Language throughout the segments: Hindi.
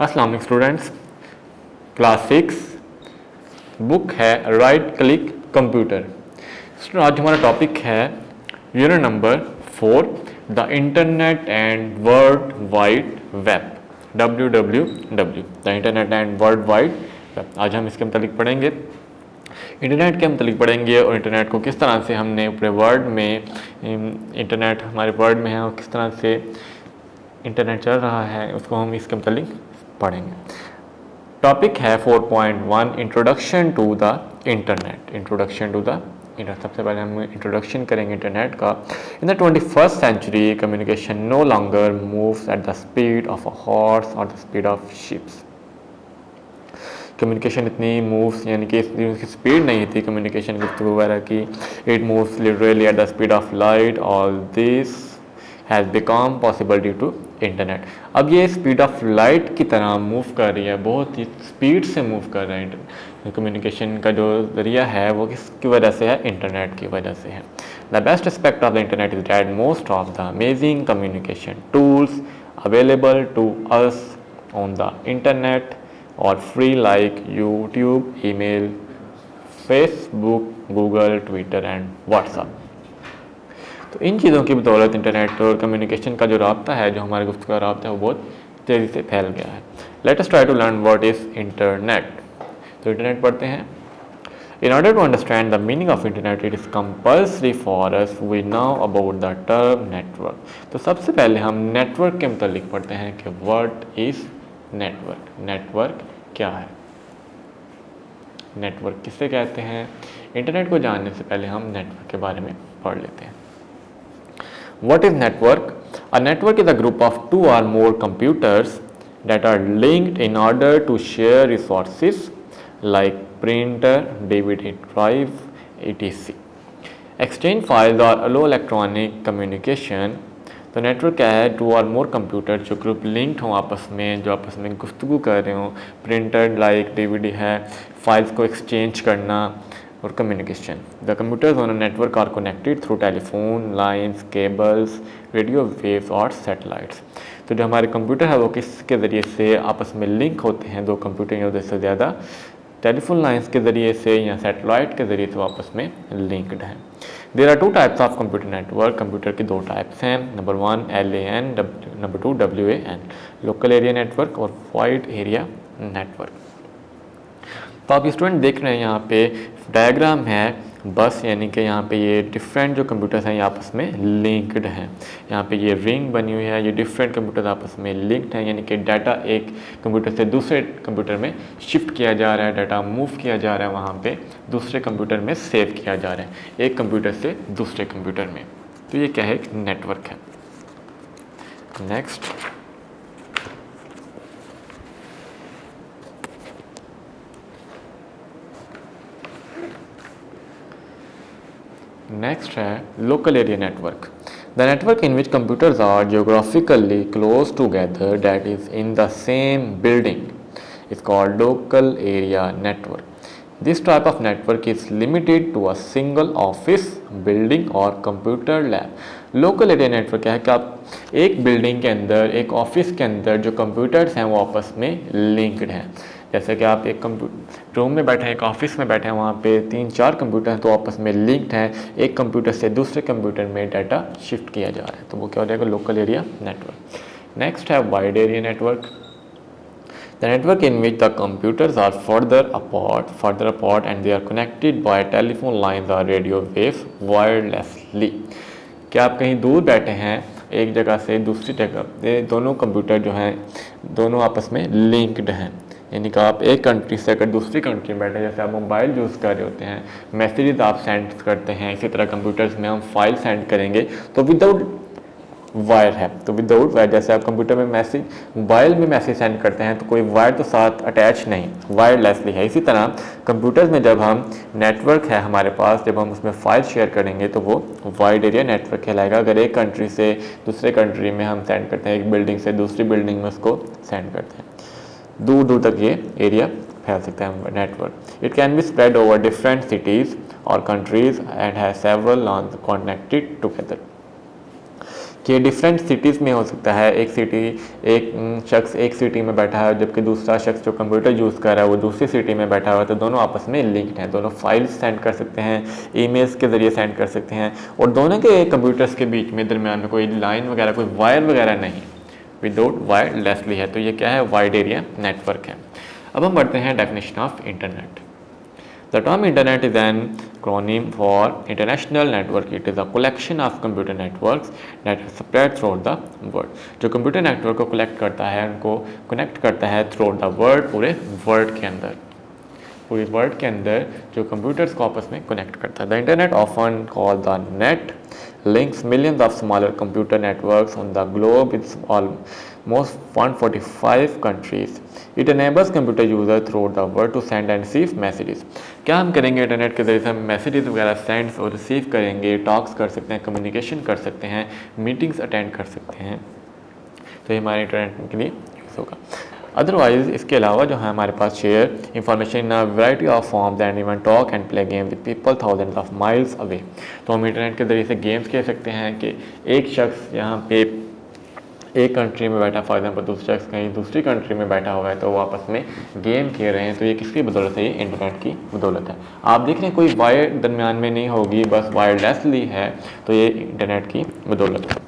अस्सलाम वालेकुम स्टूडेंट्स, क्लास 6 बुक है राइट क्लिक कंप्यूटर। आज हमारा टॉपिक है unit number 4 the internet and world wide web WWW the internet and world wide web. आज हम इसके मतलब पढ़ेंगे, इंटरनेट के मतलब पढ़ेंगे और इंटरनेट को किस तरह से हमने पूरे वर्ल्ड में, इंटरनेट हमारे वर्ल्ड में है और किस तरह से इंटरनेट चल रहा है उसको हम इसके मतलब पढ़ेंगे। टॉपिक है 4.1 introduction to the internet. Introduction to the internet, सबसे पहले हम इंट्रोडक्शन करेंगे इंटरनेट का। In the 21st century communication no longer moves at the speed of a horse और the speed of ships. Communication इतनी मूव्स यानी कि इसकी स्पीड नहीं थी कम्युनिकेशन गुफ्तगू वगैरह की। It moves literally at the speed of light. All this has become possible due to internet. अब ये स्पीड ऑफ लाइट की तरह मूव कर रही है, बहुत ही स्पीड से मूव कर रहा है। कम्युनिकेशन का जो ज़रिया है वो किसकी वजह से है? इंटरनेट की वजह से है। The best aspect of the internet is that most of the amazing communication tools available to us on the internet और free like YouTube, email, Facebook, Google, Twitter and WhatsApp. तो इन चीज़ों की बदौलत इंटरनेट और कम्युनिकेशन का जो राब्ता है, जो हमारे गुफ्तगू का राब्ता है, वो बहुत तेज़ी से फैल गया है। Let us try to learn what is internet. तो इंटरनेट पढ़ते हैं। In order to understand the meaning of internet it is compulsory for us we know about the term network. तो सबसे पहले हम नेटवर्क के मतलब पढ़ते हैं कि व्हाट इज़ नेटवर्क। नेटवर्क क्या है? नेटवर्क किसे कहते हैं? इंटरनेट को जानने से पहले हम नेटवर्क के बारे में पढ़ लेते हैं। What is network? A network is a group of two or more computers that are linked in order to share resources like printer, DVD drive, etc. Exchange files or allow electronic communication. तो नेटवर्क क्या है? टू और मोर कंप्यूटर जो ग्रुप लिंक्ड हों आपस में, जो आपस में गुफ्तगू कर रहे हों। प्रिंटर लाइक DVD है, फाइल्स को एक्सचेंज करना और communication. The computers on a network are connected through telephone lines, cables, radio waves और सैटेलाइट्स। तो जो हमारे कंप्यूटर है वो किसके ज़रिए से आपस में लिंक होते हैं? दो कंप्यूटर या उससे ज़्यादा टेलीफोन लाइंस के ज़रिए से या सैटेलाइट के ज़रिए से आपस में लिंक्ड हैं। There are two types of computer network. Computer की दो टाइप्स हैं। Number 1 LAN, number 2 WAN, local area network और वाइड एरिया नेटवर्क। तो आप स्टूडेंट देख रहे हैं यहाँ पे डायग्राम है बस, यानी कि यहाँ पे ये डिफरेंट जो कंप्यूटर्स हैं ये आपस में लिंक्ड हैं। यहाँ पे ये रिंग बनी हुई है, ये डिफरेंट कंप्यूटर्स आपस में लिंक्ड हैं, यानी कि डाटा एक कंप्यूटर से दूसरे कंप्यूटर में शिफ्ट किया जा रहा है, डाटा मूव किया जा रहा है, वहाँ पे दूसरे कंप्यूटर में सेव किया जा रहा है, एक कंप्यूटर से दूसरे कंप्यूटर में। तो ये क्या है? एक नेटवर्क है। नेक्स्ट है local area network. The network in which computers are geographically close together that is in the same building is called local area network. This type of network is limited to a single office building और computer lab. Local area network क्या है कि आप एक बिल्डिंग के अंदर, एक ऑफिस के अंदर जो कंप्यूटर्स हैं वो आपस में लिंक्ड हैं। जैसे कि आप एक कंप्यूटर रूम में बैठे हैं, एक ऑफिस में बैठे हैं, वहाँ पे 3-4 कंप्यूटर हैं तो आपस में लिंक्ड हैं, एक कंप्यूटर से दूसरे कंप्यूटर में डाटा शिफ्ट किया जा रहा है, तो वो क्या हो जाएगा? Local area network. नेक्स्ट है wide area network. The network in which the computers are further apart and they are connected by telephone lines or radio waves wirelessly. क्या आप कहीं दूर बैठे हैं एक जगह से दूसरी जगह, ये दोनों कंप्यूटर जो हैं दोनों आपस में लिंक्ड हैं, यानी कि आप एक कंट्री से अगर दूसरी कंट्री में बैठे, जैसे आप मोबाइल यूज़ कर रहे होते हैं, मैसेजेस आप सेंड करते हैं, इसी तरह कंप्यूटर्स में हम फाइल सेंड करेंगे तो विदाउट वायर है। तो विदाउट वायर, जैसे आप कंप्यूटर में मैसेज, मोबाइल में मैसेज सेंड करते हैं तो कोई वायर तो साथ अटैच नहीं, वायरलेसली है। इसी तरह कंप्यूटर्स में जब हम नेटवर्क है हमारे पास, जब हम उसमें फाइल शेयर करेंगे तो वो वाइड एरिया नेटवर्क कहलाएगा। अगर एक कंट्री से दूसरे कंट्री में हम सेंड करते हैं, एक बिल्डिंग से दूसरी बिल्डिंग में उसको सेंड करते हैं, दूर दूर तक ये एरिया फैल सकता है network. It can be spread over different cities और countries and have several LANs connected together. कि डिफरेंट सिटीज़ में हो सकता है। एक शख्स एक सिटी में बैठा है जबकि दूसरा शख्स जो कंप्यूटर यूज़ कर रहा है वो दूसरी सिटी में बैठा हुआ है, तो दोनों आपस में लिंक्ड हैं, दोनों फाइल्स सेंड कर सकते हैं, ईमेल्स के ज़रिए सेंड कर सकते हैं, और दोनों के कंप्यूटर्स के बीच में दरमियान में कोई लाइन वगैरह कोई वायर वगैरह नहीं, विदाउट वायरलेसली है। तो ये क्या है, वाइड एरिया नेटवर्क है। अब हम बढ़ते हैं definition of internet. The term internet is an acronym for international network. It is a collection of computer networks that are spread throughout the world. जो कंप्यूटर नेटवर्क को कलेक्ट करता है, उनको कनेक्ट करता है थ्रूआउट द वर्ल्ड, पूरे वर्ल्ड के अंदर, पूरी वर्ल्ड के अंदर जो कंप्यूटर्स को आपस में कनेक्ट करता है। The internet often called the net links millions of smaller computer networks on the globe with almost 145 countries. It enables computer users throughout the world to send and receive messages. क्या हम करेंगे, इंटरनेट के ज़रिए से हम मैसेजेस वगैरह सेंड और रिसीव करेंगे, टॉक्स कर सकते हैं, कम्युनिकेशन कर सकते हैं, मीटिंग्स अटेंड कर सकते हैं, तो ये हमारे इंटरनेट के लिए यूज़ होगा। अदरवाइज इसके अलावा जो है हमारे पास share information in a variety of forms and even talk and play game with people thousands of miles away. तो हम इंटरनेट के ज़रिए से गेम्स खेल सकते हैं कि एक शख्स यहाँ पे एक कंट्री में बैठा, फॉर एग्जांपल दूसरा शख्स कहीं दूसरी कंट्री में बैठा हुआ है, तो वो आपस में गेम खेल रहे हैं, तो ये किसकी बदौलत है, ये इंटरनेट की बदौलत है। आप देख रहे हैं कोई वायर दरमियान में नहीं होगी, बस वायरलेसली है, तो ये इंटरनेट की बदौलत है।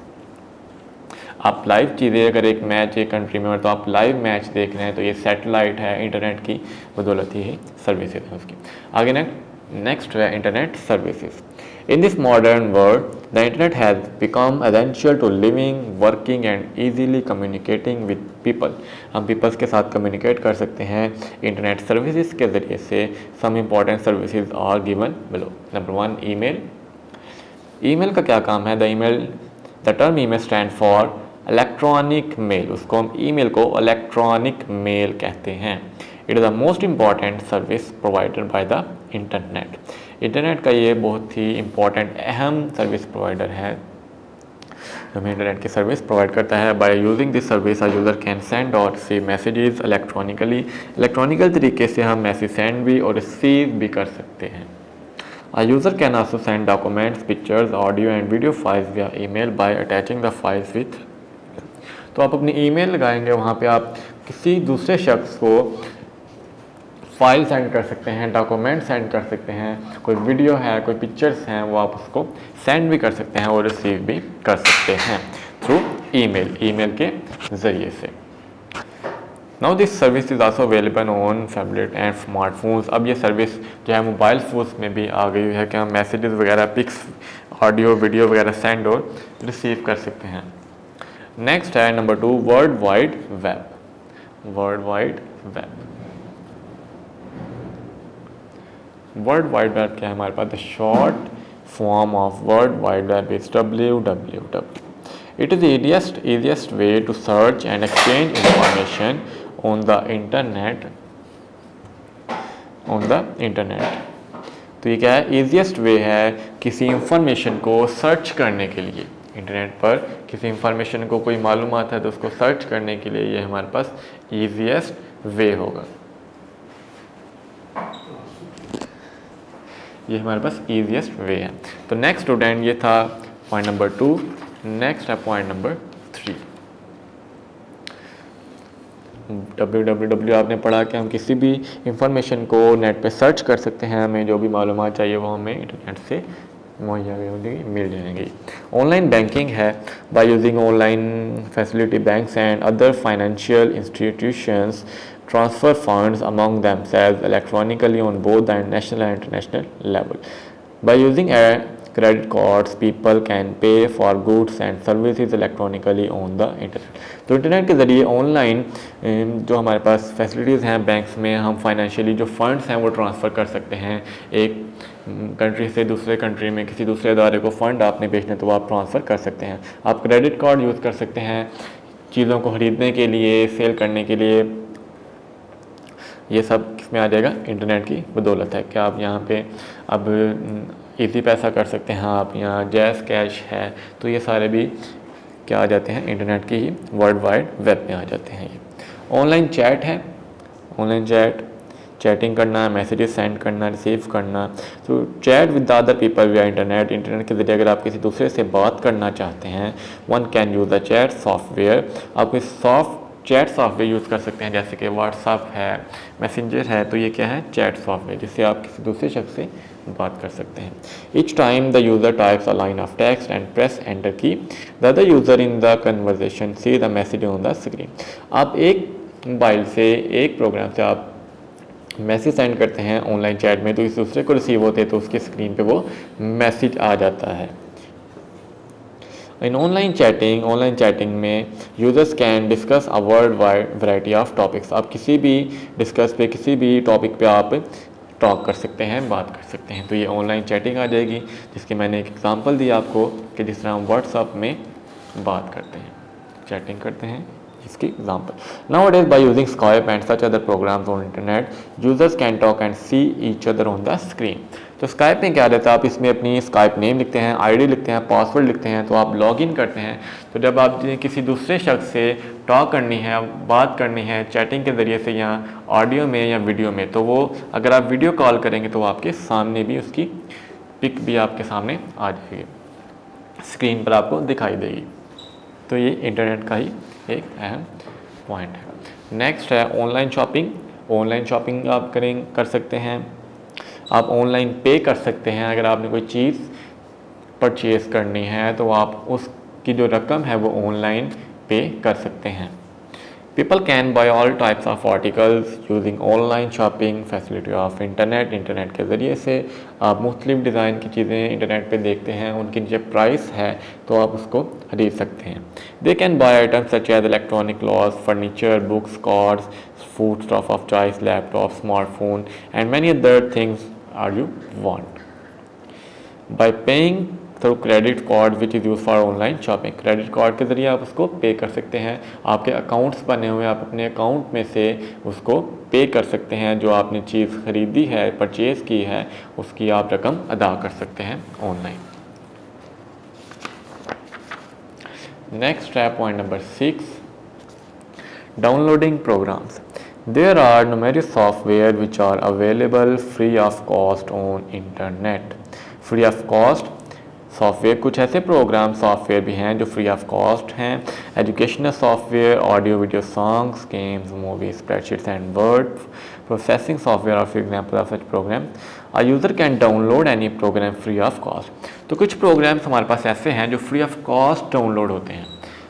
आप लाइव चीज़ें, अगर एक मैच एक कंट्री में हो तो आप लाइव मैच देख रहे हैं, तो ये सैटेलाइट है, इंटरनेट की बदौलत ही सर्विसेज है उसकी। आगे नेक्स्ट है internet services. In this modern world the internet has become essential to living, working and easily communicating with people. हम पीपल्स के साथ कम्युनिकेट कर सकते हैं इंटरनेट सर्विसेज के ज़रिए से। Some important services are given below. Number 1, email. Email का क्या काम है, the term email stand for electronic mail, उसको हम ईमेल को इलेक्ट्रॉनिक मेल कहते हैं। It is the most important service provided by the internet. Internet का ये बहुत ही इम्पॉर्टेंट अहम सर्विस प्रोवाइडर है, हमें इंटरनेट की सर्विस प्रोवाइड करता है। By using this service a user can send और रिसीव मैसेजेस इलेक्ट्रॉनिकली। इलेक्ट्रॉनिकल तरीके से हम मैसेज सेंड भी और रिसीव भी कर सकते हैं। A user can also send documents, pictures, audio and video files via email by attaching the files with। तो आप अपनी ईमेल लगाएंगे, वहाँ पे आप किसी दूसरे शख्स को फाइल सेंड कर सकते हैं, डॉक्यूमेंट सेंड कर सकते हैं, कोई वीडियो है, कोई पिक्चर्स हैं, वो आप उसको सेंड भी कर सकते हैं और रिसीव भी कर सकते हैं थ्रू ईमेल के ज़रिए से। Now this service is also available on tablet and smartphones. अब ये सर्विस जो है मोबाइल फ़ोन्स में भी आ गई है कि हम मैसेजेस वगैरह, पिक्स, ऑडियो, वीडियो वगैरह सेंड और रिसीव कर सकते हैं। नेक्स्ट है number 2, world wide web. World wide web, world wide web क्या है हमारे पास, the short form of world wide web is www। It is the easiest way to search and exchange information on the internet। तो ये क्या है, ईजीएस्ट वे है किसी इंफॉर्मेशन को सर्च करने के लिए। इंटरनेट पर किसी इंफॉर्मेशन को कोई मालूमात है तो उसको सर्च करने के लिए ये हमारे पास ईजीएस्ट वे होगा, ये हमारे पास ईजीएस्ट वे है। तो नेक्स्ट स्टूडेंट, ये था पॉइंट नंबर 2। नेक्स्ट है पॉइंट नंबर 3। www आपने पढ़ा कि हम किसी भी इंफॉर्मेशन को नेट पे सर्च कर सकते हैं, हमें जो भी मालूमात चाहिए वो हमें इंटरनेट से मुहैया मिल जाएंगी। ऑनलाइन बैंकिंग है, by using online facility banks and other financial institutions transfer funds among themselves electronically on both the national and international level. By using credit cards, people can pay for goods and services electronically on the internet। तो इंटरनेट के ज़रिए ऑनलाइन जो हमारे पास फैसिलिटीज़ हैं बैंक्स में, हम फाइनेंशियली जो फंड्स हैं वो ट्रांसफ़र कर सकते हैं। एक कंट्री से दूसरे कंट्री में किसी दूसरे इदारे को फ़ंड आपने भेजने तो वो आप ट्रांसफ़र कर सकते हैं। आप क्रेडिट कार्ड यूज़ कर सकते हैं चीज़ों को ख़रीदने के लिए, सेल करने के लिए। ये सब किसमें आ जाएगा, इंटरनेट की बदौलत है कि आप यहाँ पे अब इजी पैसा कर सकते हैं, आप यहाँ जैज़ कैश है, तो ये सारे भी क्या आ जाते हैं, इंटरनेट की ही वर्ल्ड वाइड वेब में आ जाते हैं। ये ऑनलाइन चैट है, ऑनलाइन चैटिंग करना, मैसेजेस सेंड करना, रिसीव करना। तो chat with other people via internet, internet के ज़रिए अगर आप किसी दूसरे से बात करना चाहते हैं, one can use the chat software. आप कोई चैट सॉफ्टवेयर यूज़ कर सकते हैं, जैसे कि व्हाट्सअप है, मैसेंजर है, तो ये क्या है, चैट सॉफ्टवेयर, जिससे आप किसी दूसरे शख्स से बात कर सकते हैं। Each time the user types a line of text and press enter key, the other user in the conversation see the message on the screen. आप एक मोबाइल से, एक प्रोग्राम से आप मैसेज सेंड करते हैं ऑनलाइन चैट में, तो इस दूसरे को रिसीव होते हैं तो उसकी स्क्रीन पे वो मैसेज आ जाता है। इन ऑनलाइन चैटिंग में users can discuss a world wide variety of topics. आप किसी भी किसी भी टॉपिक पे आप टॉक कर सकते हैं, बात कर सकते हैं। तो ये ऑनलाइन चैटिंग आ जाएगी, जिसकी मैंने एक एग्जांपल दिया आपको कि जिस तरह हम व्हाट्सअप में बात करते हैं, चैटिंग करते हैं, इसकी example. Nowadays by using Skype and such other programs on internet, users can talk and see each other on the screen. तो स्काइप में क्या रहता है, आप इसमें अपनी स्काइप नेम लिखते हैं, आईडी लिखते हैं, पासवर्ड लिखते हैं, तो आप लॉगिन करते हैं। तो जब आप किसी दूसरे शख्स से टॉक करनी है, बात करनी है चैटिंग के ज़रिए से या ऑडियो में या वीडियो में, तो वो अगर आप वीडियो कॉल करेंगे तो वो आपके सामने भी, उसकी पिक भी आपके सामने आ जाएगी, स्क्रीन पर आपको दिखाई देगी। तो ये इंटरनेट का ही एक अहम पॉइंट है। नेक्स्ट है ऑनलाइन शॉपिंग। ऑनलाइन शॉपिंग आप कर सकते हैं, आप ऑनलाइन पे कर सकते हैं। अगर आपने कोई चीज़ परचेज़ करनी है तो आप उसकी जो रकम है वो ऑनलाइन पे कर सकते हैं। People can buy all types of articles using online shopping facility of internet. Internet के ज़रिए से आप मुख्तलिफ डिज़ाइन की चीज़ें इंटरनेट पे देखते हैं, उनकी जो प्राइस है तो आप उसको खरीद सकते हैं। They can buy items such as electronic clothes, furniture, books, cards, food stuff of choice, laptop, smartphone and many other things are you want by paying through credit card which is use for online shopping. Credit card के ज़रिए आप उसको पे कर सकते हैं। आपके अकाउंट्स बने हुए, आप अपने अकाउंट में से उसको पे कर सकते हैं। जो आपने चीज़ खरीदी है, परचेज़ की है, उसकी आप रकम अदा कर सकते हैं ऑनलाइन। नेक्स्ट है point number 6, downloading programs. There are numerous software which are available free of cost on internet. Free of cost software, कुछ ऐसे प्रोग्राम सॉफ्टवेयर भी हैं जो फ्री ऑफ कॉस्ट हैं। Educational software, audio video, songs, games, movies, spreadsheets and word processing software. For example of such program a user can download any program free of cost. तो कुछ प्रोग्राम्स हमारे पास ऐसे हैं जो फ्री ऑफ कॉस्ट डाउनलोड होते हैं।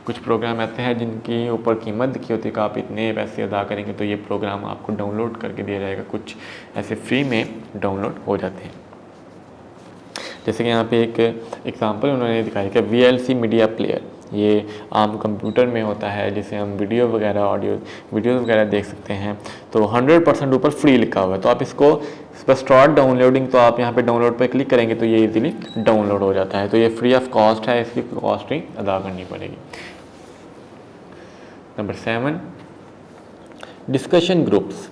कुछ प्रोग्राम ऐसे हैं जिनकी ऊपर कीमत लिखी होती है कि आप इतने पैसे अदा करेंगे तो ये प्रोग्राम आपको डाउनलोड करके दिया जाएगा। कुछ ऐसे फ्री में डाउनलोड हो जाते हैं। जैसे कि यहाँ पे एक एग्जांपल उन्होंने दिखाया कि VLC मीडिया प्लेयर, ये आम कंप्यूटर में होता है जिसे हम वीडियो वगैरह देख सकते हैं। तो 100% ऊपर फ्री लिखा हुआ है। तो आप इसको स्टार्ट डाउनलोडिंग, तो आप यहाँ पे डाउनलोड पे क्लिक करेंगे तो ये इजीली डाउनलोड हो जाता है। तो ये फ्री ऑफ कॉस्ट है, इसकी कॉस्ट ही अदा करनी पड़ेगी। Number 7, discussion groups.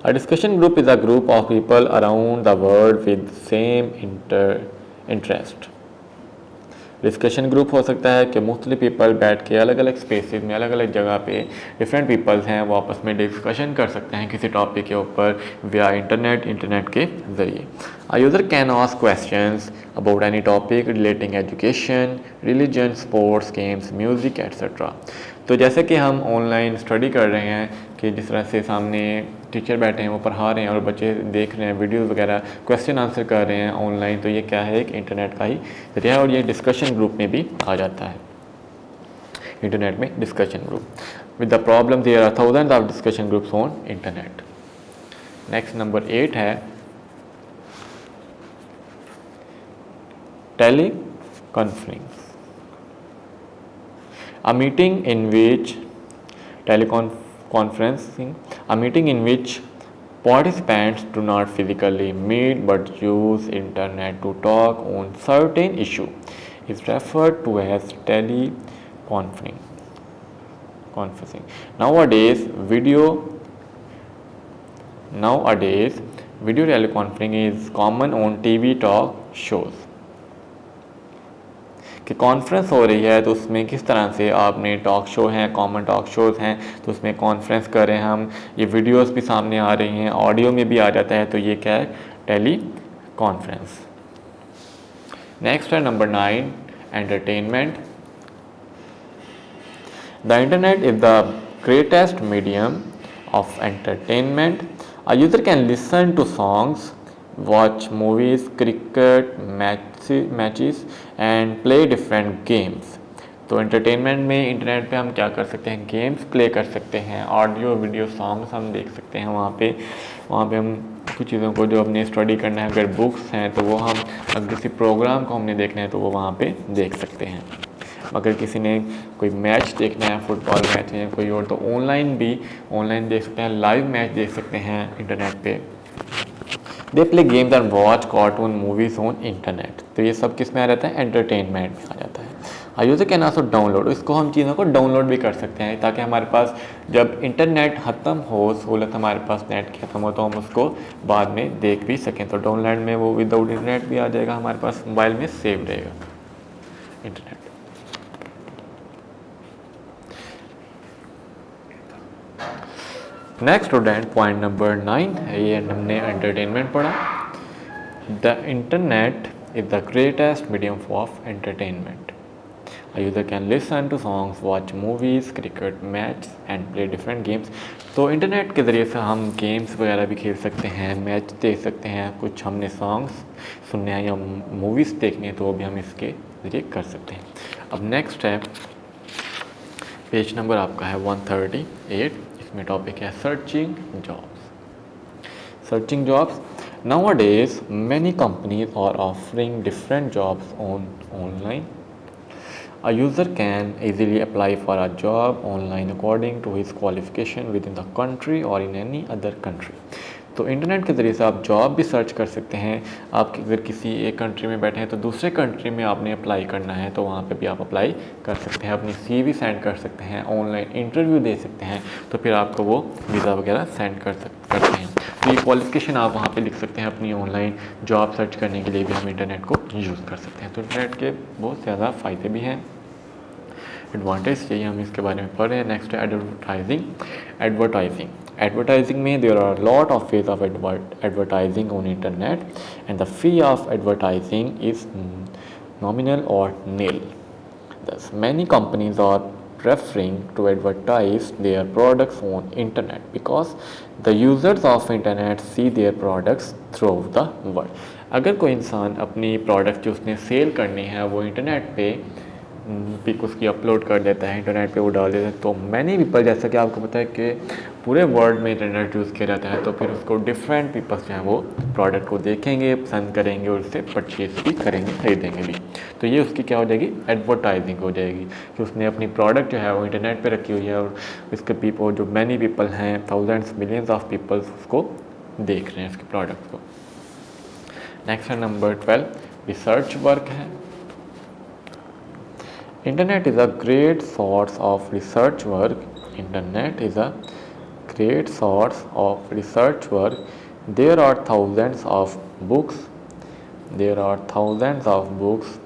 A discussion group is a group of people around the world with same interest. Discussion group हो सकता है कि मुख्तलिफ पीपल बैठ के अलग अलग स्पेसेस में, अलग अलग जगह पे डिफरेंट पीपल्स हैं, वो आपस में डिस्कशन कर सकते हैं किसी टॉपिक के ऊपर विया इंटरनेट के ज़रिए। A user can ask questions about any topic relating education, religion, sports, games, music, etc. तो जैसे कि हम ऑनलाइन स्टडी कर रहे हैं कि जिस तरह से सामने टीचर बैठे हैं, वो पढ़ा रहे हैं और बच्चे देख रहे हैं वीडियोस वगैरह, क्वेश्चन आंसर कर रहे हैं ऑनलाइन, तो ये क्या है, एक इंटरनेट का ही जरिया है और ये डिस्कशन ग्रुप में भी आ जाता है। इंटरनेट में discussion group with the problem there are thousands of discussion groups on internet. Next number 8 है teleconferencing. A meeting in which participants do not physically meet but use internet to talk on certain issue is referred to as teleconferencing. Nowadays, video teleconferencing is common on TV talk shows. कि कॉन्फ्रेंस हो रही है तो उसमें किस तरह से आपने टॉक शो हैं, कॉमन टॉक शोज़ हैं तो उसमें कॉन्फ्रेंस करें हम, ये वीडियोस भी सामने आ रही हैं, ऑडियो में भी आ जाता है, तो ये क्या है, टेली कॉन्फ्रेंस। नेक्स्ट है number 9, entertainment. The internet is the greatest medium of entertainment. A user can listen to songs, watch movies, cricket matches and play different games. तो एंटरटेनमेंट में इंटरनेट पे हम क्या कर सकते हैं, गेम्स प्ले कर सकते हैं, ऑडियो वीडियो सॉन्ग्स हम देख सकते हैं वहाँ पे हम कुछ चीज़ों को जो अपने स्टडी करना है, अगर बुक्स हैं तो वो हम, अगर किसी प्रोग्राम को हमने देखना है तो वो वहाँ पे देख सकते हैं। अगर किसी ने कोई मैच देखना है, फुटबॉल मैच है कोई और, तो ऑनलाइन देख सकते हैं, लाइव मैच देख सकते हैं इंटरनेट पे। They play games and watch cartoon movies on internet. तो ये सब किस में आ जाता है, एंटरटेनमेंट में आ जाता है। A user can also download, इसको हम चीज़ों को डाउनलोड भी कर सकते हैं ताकि हमारे पास जब इंटरनेट ख़त्म हो, सहूलत हमारे पास नेट की ख़त्म हो, तो हम उसको बाद में देख भी सकें। तो डाउनलोड में वो विदाउट इंटरनेट भी आ जाएगा, हमारे पास मोबाइल में सेव रहेगा internet. Next student, point number 9 है, ये हमने एंटरटेनमेंट पढ़ा। The internet is the greatest medium of entertainment. A user can listen to songs, watch movies, cricket match and play different games. तो इंटरनेट के ज़रिए से हम गेम्स वगैरह भी खेल सकते हैं, मैच देख सकते हैं, कुछ हमने सॉन्ग्स सुनने हैं या मूवीज़ देखनी है तो वो भी हम इसके ज़रिए कर सकते हैं। अब नेक्स्ट है, पेज नंबर आपका है 138, इसमें टॉपिक है searching jobs. Searching jobs, nowadays many companies are offering different jobs online. A user can easily apply for a job online according to his qualification within the country or in any other country. तो इंटरनेट के ज़रिए से आप जॉब भी सर्च कर सकते हैं। आप अगर किसी एक कंट्री में बैठे हैं तो दूसरे कंट्री में आपने अप्लाई करना है तो वहाँ पे भी आप अप्लाई कर सकते हैं, अपनी CV सेंड कर सकते हैं, ऑनलाइन इंटरव्यू दे सकते हैं, तो फिर आपको वो वीज़ा वगैरह सेंड करते हैं। तो ये क्वालिफिकेशन आप वहाँ पे लिख सकते हैं, अपनी ऑनलाइन जॉब सर्च करने के लिए भी हम इंटरनेट को यूज़ कर सकते हैं। तो इंटरनेट के बहुत ज़्यादा फ़ायदे भी हैं, एडवांटेज चाहिए, हम इसके बारे में पढ़ रहे हैं। नेक्स्ट है एडवर्टाइजिंग में there are lot of ways of advertising on internet and the fee of advertising is nominal or nil. Thus many companies are preferring to advertise their products on internet because the users of internet see their products throughout the world. अगर कोई इंसान अपनी प्रोडक्ट जो उसने सेल करनी है वो इंटरनेट पे पिक उसकी अपलोड कर देता है, इंटरनेट पे वो डाल देता है, तो मैनी पीपल, जैसा कि आपको पता है कि पूरे वर्ल्ड में इंटरनेट यूज़ किया जाता है, तो फिर उसको डिफरेंट पीपल्स जो हैं वो प्रोडक्ट को देखेंगे, पसंद करेंगे और उससे परचेज़ भी करेंगे, खरीदेंगे भी। तो ये उसकी क्या हो जाएगी, एडवर्टाइजिंग हो जाएगी कि उसने अपनी प्रोडक्ट जो है वो इंटरनेट पर रखी हुई है और इसके पीपल जो मैनी पीपल हैं, थाउजेंड्स मिलियंस ऑफ पीपल्स उसको देख रहे हैं उसके प्रोडक्ट को। नेक्स्ट है नंबर 12, रिसर्च वर्क है। Internet is a great source of research work. Internet is a great source of research work. There are thousands of books.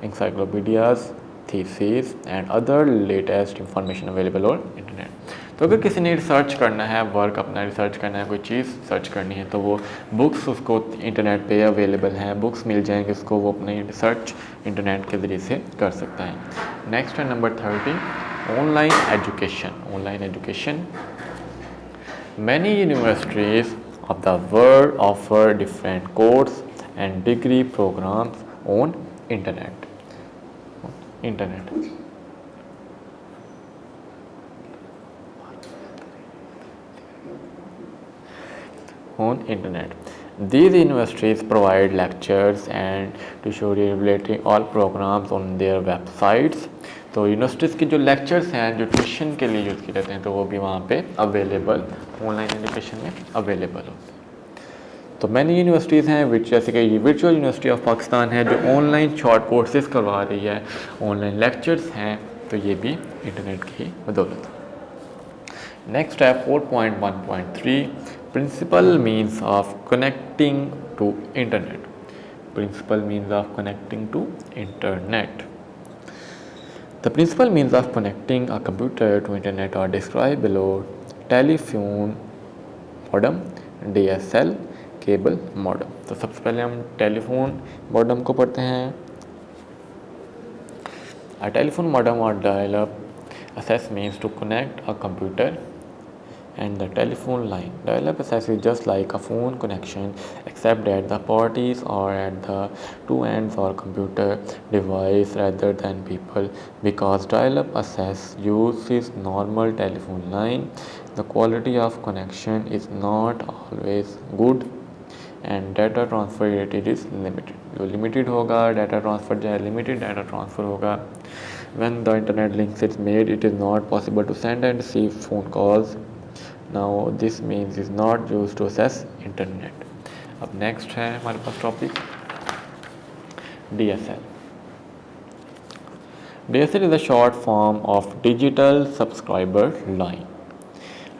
Encyclopedias, theses and other latest information available on internet. तो अगर किसी ने रिसर्च करना है, वर्क अपना रिसर्च करना है, कोई चीज़ सर्च करनी है, तो वो बुक्स उसको इंटरनेट पे अवेलेबल हैं, बुक्स मिल जाएंगे उसको, वो अपनी रिसर्च इंटरनेट के ज़रिए से कर सकता है। नेक्स्ट है number 30, online education. Many universities of the world offer different course and degree programs on internet. These universities provide lectures and tutorial relating all programs on their websites. तो यूनिवर्सिटीज़ के जो लेक्चर्स हैं जो ट्यूशन के लिए यूज़ किए जाते हैं तो वो भी वहाँ पे अवेलेबल, ऑनलाइन एजुकेशन में अवेलेबल होते हैं। तो मैनी यूनिवर्सिटीज़ हैं विच, जैसे कि ये वर्चुअल यूनिवर्सिटी ऑफ पाकिस्तान है जो ऑनलाइन शॉर्ट कोर्सेज करवा रही है, ऑनलाइन लेक्चर्स हैं, तो ये भी इंटरनेट की ही बदौलत है। नेक्स्ट है 4.1.3, principal means of connecting to internet. The principal means of connecting a computer to internet are described below: telephone modem, DSL, cable modem. तो सबसे पहले हम टेलीफोन मॉडम को पढ़ते हैं। A telephone modem or dial-up access means to connect a computer and the telephone line. Dial-up access is just like a phone connection, except that the parties are at the two ends or computer device rather than people. Because dial-up access uses normal telephone line, the quality of connection is not always good and data transfer rate is limited. जो लिमिटेड होगा डाटा ट्रांसफ़र जो है लिमिटेड डाटा ट्रांसफ़र होगा. When the internet link is made, it is not possible to send and receive phone calls. Now this means is not used to access internet. अब नेक्स्ट है हमारे पास topic DSL. DSL is a short form of digital subscriber line.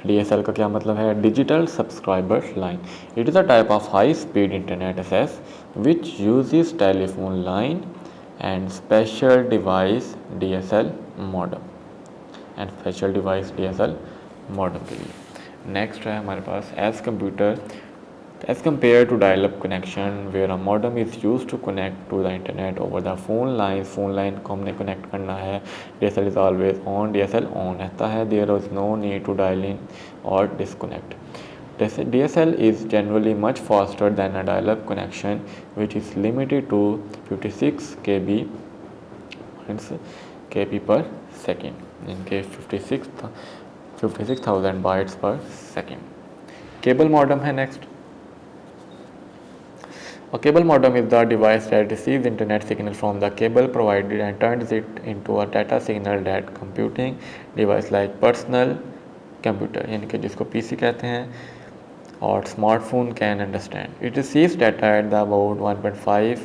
DSL का क्या मतलब है? Digital subscriber line. It is a type of high speed internet access which uses telephone line and special device DSL modem के लिए. नेक्स्ट है हमारे पास as compared to dial-up connection where a modem is used to connect to the internet over the phone line को हमने connect करना है. DSL is always on, DSL on रहता है. There is no need to dial in or disconnect. DSL is generally much faster than a dial-up connection which is limited to 56 kb per second, इनके 56,000 bytes per second. Cable modem है next. A cable modem is the device that receives internet signal from the cable provider and turns it into a data signal that computing device like personal computer यानी कि जिसको PC कहते हैं और smartphone can understand. It receives data at the about 1.5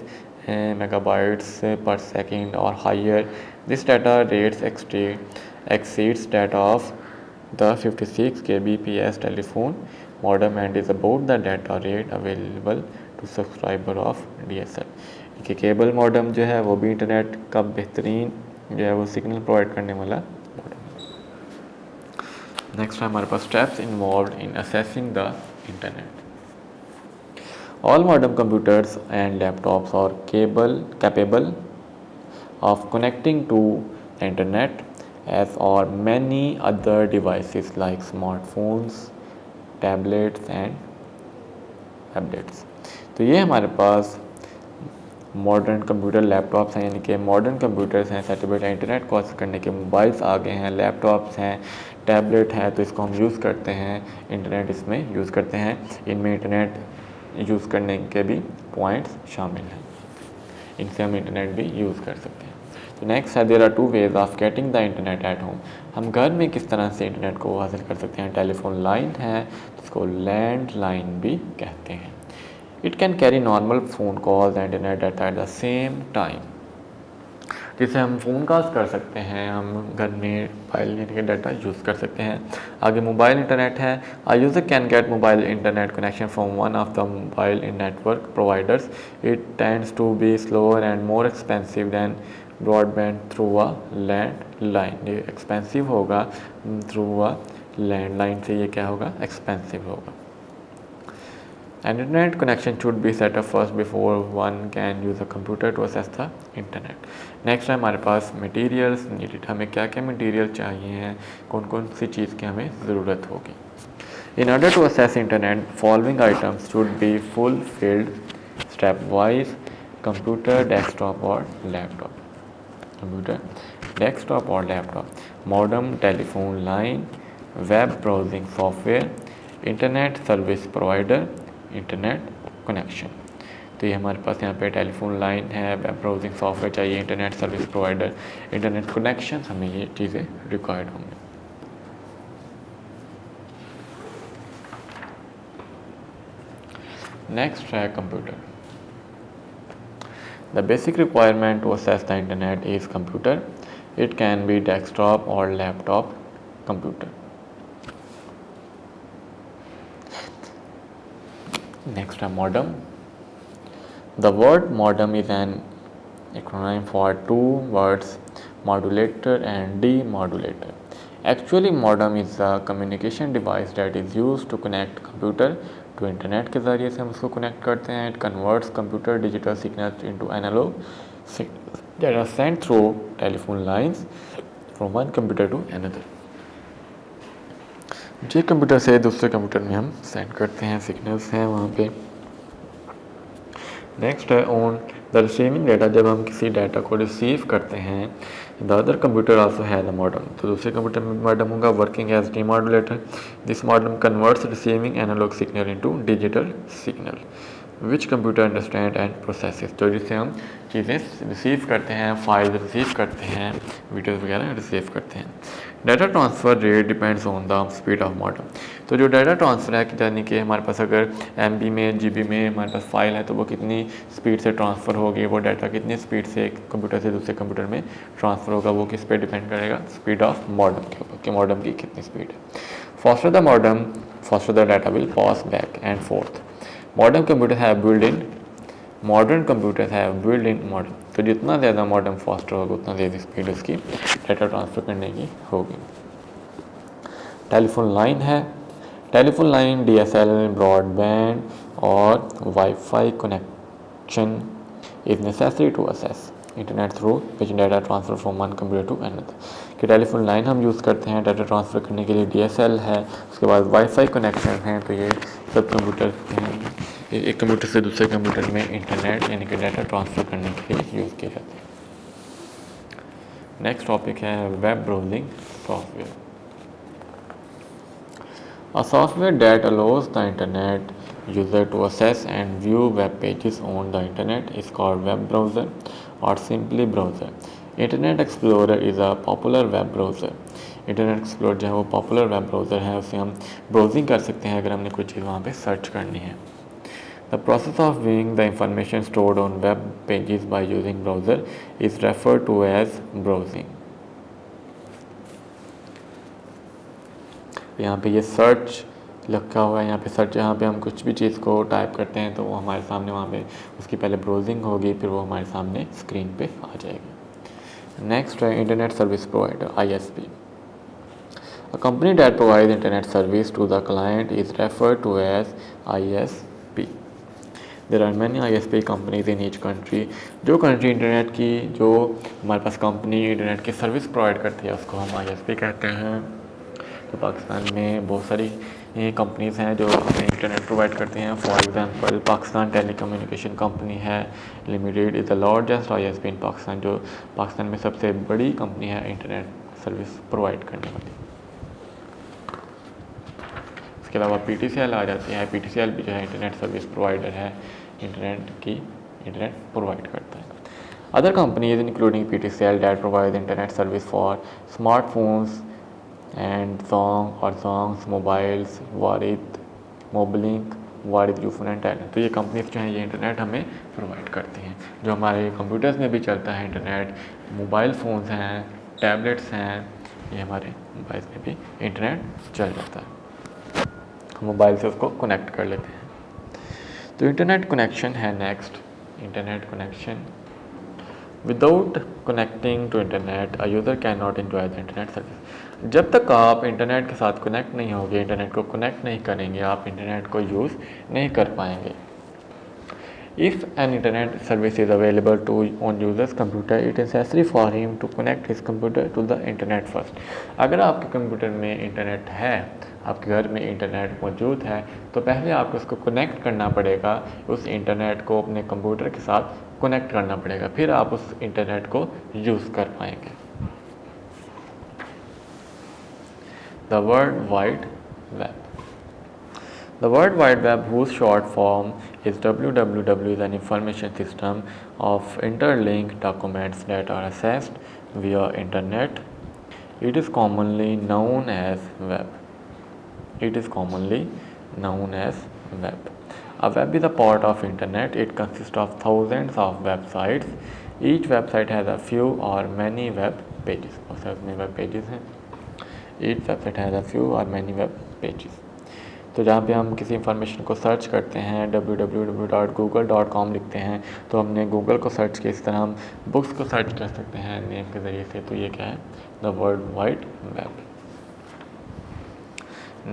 megabytes per second or higher. This data rates exceeds that of the 56 kbps telephone modem and is about the data rate available to subscriber of DSL. कि केबल मॉडम जो है वो भी इंटरनेट का बेहतरीन जो है वो सिग्नल प्रोवाइड करने वाला मॉडम. नेक्स्ट है हमारे पास steps involved in accessing the internet. All modern computers and laptops are capable of connecting to the internet, as are many other devices like smartphones, tablets and tablets. तो ये हमारे पास मॉडर्न कंप्यूटर लैपटॉप्स हैं, यानी कि मॉडर्न कंप्यूटर्स हैं, सेटेलाइट इंटरनेट को एक्सेस करने के मोबाइल्स आ गए हैं, लैपटॉप्स हैं, टैबलेट है, तो इसको हम यूज़ करते हैं, इंटरनेट इसमें यूज़ करते हैं. इनमें इंटरनेट यूज़ करने के भी पॉइंट्स शामिल हैं, इनसे हम इंटरनेट भी यूज़ कर सकते हैं. तो नेक्स्ट है there are two ways of getting the internet at home. हम घर में किस तरह से इंटरनेट को हासिल कर सकते हैं. टेलीफोन लाइन है जिसको लैंड लाइन भी कहते हैं. It can carry normal phone calls and internet data at the same time. जिसे हम फ़ोन कॉल्स कर सकते हैं, हम घर में मोबाइल के डाटा यूज़ कर सकते हैं. आगे मोबाइल इंटरनेट है. A user can get mobile internet connection from one of the mobile network providers. It tends to be slower and more expensive than broadband through a landline. ये एक्सपेंसिव होगा थ्रू अ लैंडलाइन से, ये क्या होगा, एक्सपेंसिव होगा. An internet connection should be set up first before one can use a computer to access the internet. Next है हमारे पास materials needed. हमें क्या क्या material चाहिए हैं, कौन कौन सी चीज़ की हमें ज़रूरत होगी. In order to access internet, following items should be fulfilled stepwise. Computer, desktop और laptop. Computer, desktop और laptop. Modem, telephone line, web browsing software, internet service provider, internet connection. तो ये हमारे पास यहाँ पे टेलीफोन लाइन है, वेब ब्राउजिंग सॉफ्टवेयर चाहिए, internet service provider, internet connection, हमें ये चीज़ें रिक्वायर्ड होंगी. नेक्स्ट है computer. The basic requirement to access the internet is computer. It can be desktop or laptop computer. Next है modem. The word modem is an acronym for two words, modulator and demodulator. Actually, modem is a communication device that is used to connect computer to internet के ज़रिए से हम उसको connect करते हैं. It converts computer digital signals into analog signals that are sent through telephone lines from one computer to another. जो कंप्यूटर से दूसरे कंप्यूटर में हम सेंड करते हैं, सिग्नल्स हैं वहाँ पे. नेक्स्ट है ऑन द रिसीविंग डाटा. जब हम किसी डाटा को रिसीव करते हैं, the other computer also has a modem. तो दूसरे कंप्यूटर में मॉडम होगा, working as demodulator. This modem converts receiving analog signal into digital signal which computer understand and processes. तो जिससे हम चीज़ें रिसीव करते हैं, फाइल रिसीव करते हैं, वीडियोज़ वगैरह रिसीव करते हैं. Data transfer rate depends on the speed of modem. तो जो डाटा ट्रांसफ़र है, यानी कि हमारे पास अगर MB में, GB में हमारे पास फाइल है, तो वो कितनी स्पीड से ट्रांसफ़र होगी, वो डाटा कितनी स्पीड से एक कंप्यूटर से दूसरे कंप्यूटर में ट्रांसफ़र होगा, वो किस पे डिपेंड करेगा, स्पीड ऑफ मॉडम के ऊपर, कि मॉडम की कितनी स्पीड है. Faster the modem, faster the data will pass back and fourth. Modern computer है बिल्ड इन, मॉडर्न कंप्यूटर है बिल्ड इन मॉडर्न. तो जितना ज़्यादा मॉडर्न फास्टर होगा, उतना ज़्यादा स्पीड उसकी डाटा ट्रांसफ़र करने की होगी. टेलीफोन लाइन है. Telephone line DSL, broadband or wifi connection is necessary to access internet through which data transfer from one computer to another. कि टेलीफोन लाइन हम यूज़ करते हैं डाटा ट्रांसफ़र करने के लिए, DSL है, उसके बाद वाईफाई कनेक्शन हैं. तो ये सब कंप्यूटर एक कंप्यूटर से दूसरे कंप्यूटर में इंटरनेट यानी कि डाटा ट्रांसफ़र करने के लिए यूज़ किए जाते हैं. नेक्स्ट टॉपिक है web browsing software. A software that allows the internet user to access and view web pages on the internet is called web browser or simply browser. Internet Explorer is a popular web browser. Internet Explorer जो है वो पॉपुलर वेब ब्राउज़र है, उससे हम ब्राउजिंग कर सकते हैं अगर हमने कोई चीज़ वहाँ पे सर्च करनी है. The process of viewing the information stored on web pages by using browser is referred to as browsing. यहाँ पे ये सर्च लिखा हुआ है, यहाँ पे सर्च, यहाँ पे हम कुछ भी चीज़ को टाइप करते हैं तो वो हमारे सामने वहाँ पे उसकी पहले ब्राउजिंग होगी, फिर वो हमारे सामने स्क्रीन पे आ जाएगी. नेक्स्ट है internet service provider ISP. A company that provides internet service to the client is referred to as ISP. There are many ISP companies in each country. जो कंट्री इंटरनेट की, जो हमारे पास कंपनी इंटरनेट की सर्विस प्रोवाइड करती है, उसको हम ISP कहते हैं. तो पाकिस्तान में बहुत सारी कंपनीज़ हैं जो हमें इंटरनेट प्रोवाइड करती हैं. For example Pakistan telecommunication company है limited is the largest ISP in Pakistan. जो पाकिस्तान में सबसे बड़ी कंपनी है इंटरनेट सर्विस प्रोवाइड करने वाली. इसके अलावा PTCL आ जाती है. PTCL भी जो है इंटरनेट सर्विस प्रोवाइडर है, इंटरनेट प्रोवाइड करता है. Other companies including PTCL that provide internet service for smartphones and songs, mobiles, Warid, Mobilink, Warid Ufone and talent. तो ये कंपनीज जो हैं ये इंटरनेट हमें प्रोवाइड करती हैं. जो हमारे कंप्यूटर्स में भी चलता है इंटरनेट, मोबाइल फ़ोन्स हैं, टैबलेट्स हैं, ये हमारे मोबाइल में भी इंटरनेट चल जाता है, हम मोबाइल से उसको कनेक्ट कर लेते हैं. तो इंटरनेट कनेक्शन है next. Internet connection. Without connecting to internet a user can not enjoy the internet service. जब तक आप इंटरनेट के साथ कनेक्ट नहीं होंगे, इंटरनेट को कनेक्ट नहीं करेंगे, आप इंटरनेट को यूज़ नहीं कर पाएंगे. If an internet service is available to on users computer it is necessary for him to connect his computer to the internet first. अगर आपके कंप्यूटर में इंटरनेट है, आपके घर में इंटरनेट मौजूद है, तो पहले आपको उसको कनेक्ट करना पड़ेगा. उस इंटरनेट को अपने कंप्यूटर के साथ कनेक्ट करना पड़ेगा, फिर आप उस इंटरनेट को यूज़ कर पाएंगे. The World Wide Web. The World Wide Web, whose short form is WWW, is an information system of interlinked documents that are accessed via internet. It is commonly known as web. It is commonly known as web. A web is a part of internet. It consists of thousands of websites. Each website has a few or many web pages. और सब में web pages हैं. Each website has a few or many web pages. तो जहाँ पे हम किसी इंफॉर्मेशन को सर्च करते हैं www.google.com लिखते हैं तो हमने गूगल को सर्च किया, इस तरह हम बुक्स को सर्च कर सकते हैं नेम के ज़रिए से। तो ये क्या है, the world wide web.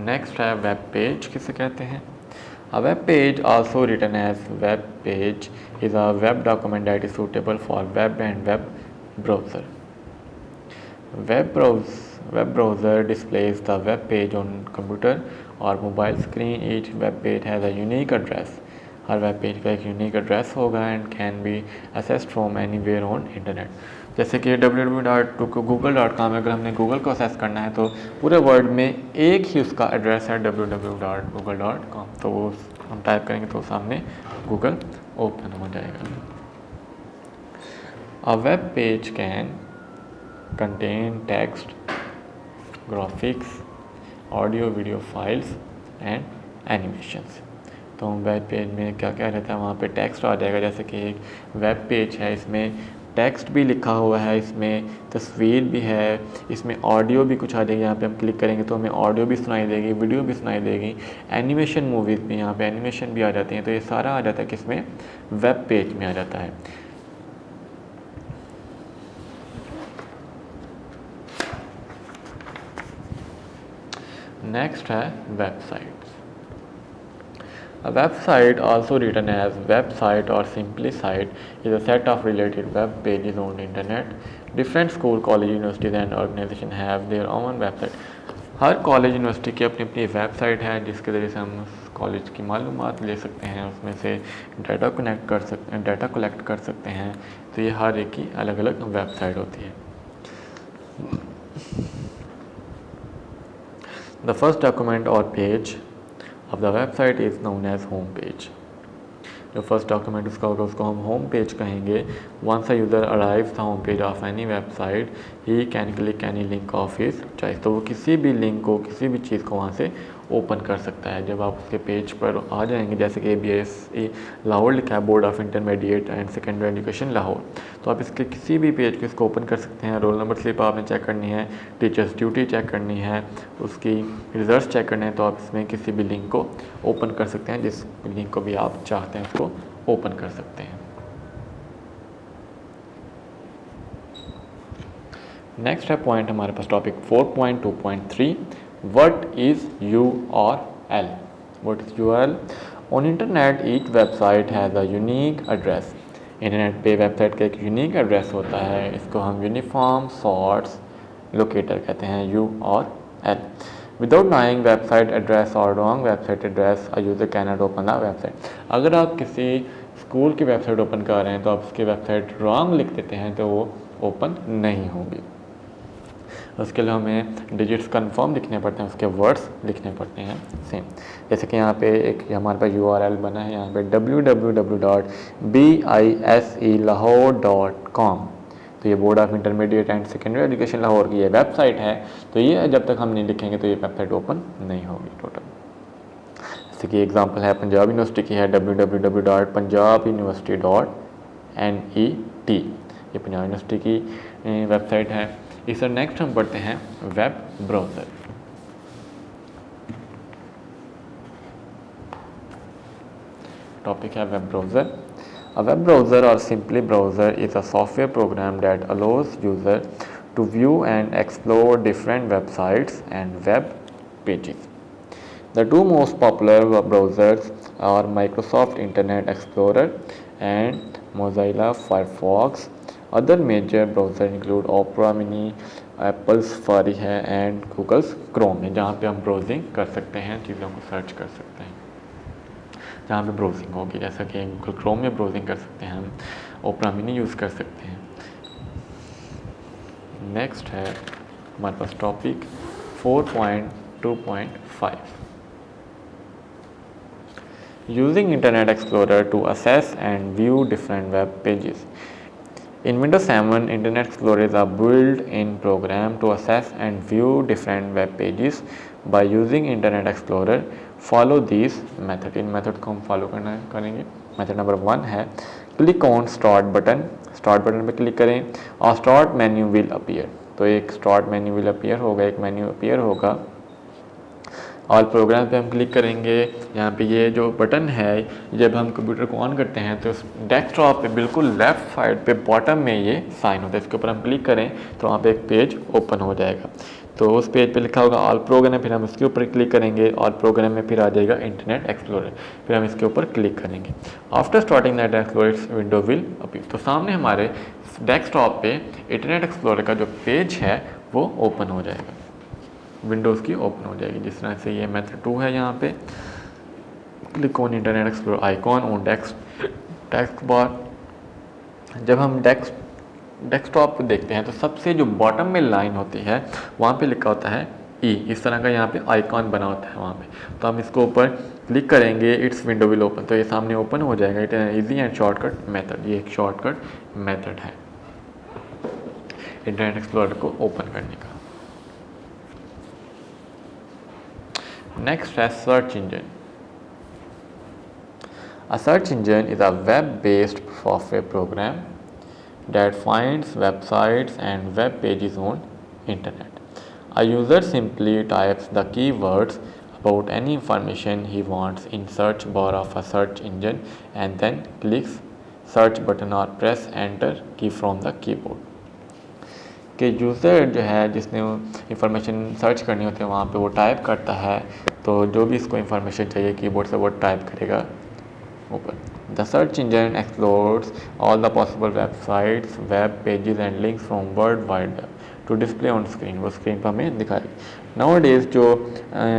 Next है वेब पेज किसे कहते हैं। A web page, also written as web page, is a web document that is suitable for web and web browser. Web browser displays the web page on computer or mobile screen. Each web page has a unique address. Her web page का एक यूनिक एड्रेस होगा and can be assessed from anywhere on internet. जैसे कि www.google.com, अगर हमने गूगल को असेस करना है तो पूरे वर्ल्ड में एक ही उसका एड्रेस है www.google.com। तो वो हम टाइप करेंगे तो सामने गूगल ओपन हो जाएगा। A web page can contain text, graphics, audio video files and animations. तो वेब पेज में क्या क्या रहता है, वहाँ पे टेक्स्ट आ जाएगा। जैसे कि एक वेब पेज है, इसमें टेक्स्ट भी लिखा हुआ है, इसमें तस्वीर भी है, इसमें ऑडियो भी कुछ आ जाएगी। यहाँ पे हम क्लिक करेंगे तो हमें ऑडियो भी सुनाई देगी, वीडियो भी सुनाई देगी, एनिमेशन मूवीज़ भी, यहाँ पे एनिमेशन भी आ जाती हैं। तो ये सारा आ जाता है किसमें, वेब पेज में आ जाता है। नेक्स्ट है website. A website, also written as website or simply site, is a set of related web pages on the internet. Different school, college, universities and organizations have their own website. Her college university की अपनी अपनी वेबसाइट है जिसके ज़रिए से हम उस कॉलेज की मालूमात ले सकते हैं, उसमें से डाटा कलेक्ट कर सकते हैं। तो ये हर एक की अलग अलग वेबसाइट होती है। The first document or page of the website is known as home page. जो फर्स्ट डॉक्यूमेंट उसका होगा उसको हम होम पेज कहेंगे। Once a user arrives the home page of any website he can click any link of his choice. तो वो किसी भी लिंक को, किसी भी चीज़ को वहाँ से ओपन कर सकता है। जब आप उसके पेज पर आ जाएंगे, जैसे कि ABSE लाहौर लिखा है, board of intermediate and secondary education Lahore, तो आप इसके किसी भी पेज को इसको ओपन कर सकते हैं। रोल नंबर स्लिप आपने चेक करनी है, टीचर्स ड्यूटी चेक करनी है, उसकी रिजल्ट चेक करने हैं, तो आप इसमें किसी भी लिंक को ओपन कर सकते हैं। जिस लिंक को भी आप चाहते हैं उसको ओपन कर सकते हैं। नेक्स्ट है पॉइंट हमारे पास topic 4.2.3, what is URL। What is URL? On internet each website has a unique address. Internet पे वेबसाइट का एक यूनिक एड्रेस होता है, इसको हम यूनिफॉर्म सोर्स लोकेटर कहते हैं, URL। Without knowing website address और wrong website address a user can not open the website. अगर आप किसी स्कूल की वेबसाइट ओपन कर रहे हैं तो आप उसकी वेबसाइट रॉन्ग लिख देते हैं तो वो ओपन नहीं होगी। उसके लिए हमें डिजिट्स कन्फर्म लिखने पड़ते हैं, उसके वर्ड्स लिखने पड़ते हैं सेम। जैसे कि यहाँ पे एक हमारे पास URL बना है, यहाँ पे www.BISE-Lahore.com। तो ये board of intermediate and secondary education Lahore की ये वेबसाइट है। तो ये जब तक हम नहीं लिखेंगे तो ये वेबसाइट ओपन नहीं होगी टोटल। जैसे कि एग्जांपल है पंजाब यूनिवर्सिटी की है, www.punjabuniversity.net। ये पंजाब यूनिवर्सिटी की वेबसाइट है। इस नेक्स्ट हम पढ़ते हैं वेब ब्राउज़र। टॉपिक है web browser. A web browser or simply browser is a software program that allows user to view and explore different websites and web pages. The two most popular web browsers are Microsoft Internet Explorer and Mozilla Firefox. Other major browsers include Opera Mini, Apple Safari है and Google's Chrome है, जहाँ पे हम ब्राउजिंग कर सकते हैं, चीज़ों को सर्च कर सकते हैं, जहाँ पे ब्राउजिंग होगी। जैसा कि गूगल क्रोम में ब्राउजिंग कर सकते हैं हम, ओपरा मिनी यूज़ कर सकते हैं। नेक्स्ट है हमारे पास topic 4.2.5, using Internet Explorer to access and view different web pages. In Windows 7, Internet Explorer is a built-in program to assess and view different web pages by using Internet Explorer. Follow these method. In method को हम फॉलो करेंगे। मेथड नंबर 1 है click on start button. Start button पे क्लिक करें और स्टार्ट मेन्यू विल अपीयर। तो एक स्टार्ट मेन्यू विल अपीयर होगा, एक मेन्यू अपीयर होगा। ऑल प्रोग्राम पे हम क्लिक करेंगे। यहाँ पे ये जो बटन है, जब हम कंप्यूटर को ऑन करते हैं तो डेस्कटॉप पे बिल्कुल लेफ़्ट साइड पे बॉटम में ये साइन होता है, इसके ऊपर हम क्लिक करें तो वहाँ पे एक पेज ओपन हो जाएगा। तो उस पेज पे लिखा होगा ऑल प्रोग्राम, फिर हम इसके ऊपर क्लिक करेंगे। ऑल प्रोग्राम में फिर आ जाएगा इंटरनेट एक्सप्लोरर, फिर हम इसके ऊपर क्लिक करेंगे। After starting that explorer window will appear, तो सामने हमारे डेस्कटॉप पे इंटरनेट एक्सप्लोरर का जो पेज है वो ओपन हो जाएगा, विंडोज़ की ओपन हो जाएगी। जिस तरह से ये मेथड 2 है, यहाँ पे click on Internet Explorer icon on desk bar. जब हम डेस्कटॉप पे देखते हैं तो सबसे जो बॉटम में लाइन होती है वहाँ पे लिखा होता है ई, इस तरह का यहाँ पे आइकॉन बना होता है वहाँ पे। तो हम इसको ऊपर क्लिक करेंगे, इट्स विंडो विल ओपन, तो ये सामने ओपन हो जाएगा। It is easy and shortcut method, ये एक शॉर्टकट मेथड है इंटरनेट एक्सप्लोरर को ओपन करने का। नेक्स्ट है search engine. A search engine is a web-based software program that finds websites and web pages on internet. A user simply types the keywords about any information he wants in search bar of a search engine and then clicks search button or press enter key from the keyboard. कि यूज़र जो है जिसने इंफॉर्मेशन सर्च करनी होती है वहाँ पे वो टाइप करता है, तो जो भी इसको इंफॉर्मेशन चाहिए कीबोर्ड से वो टाइप करेगा ऊपर। The search engine explores all the possible websites, web pages and links from world wide web to display on screen, वो स्क्रीन पर हमें दिखाएगी।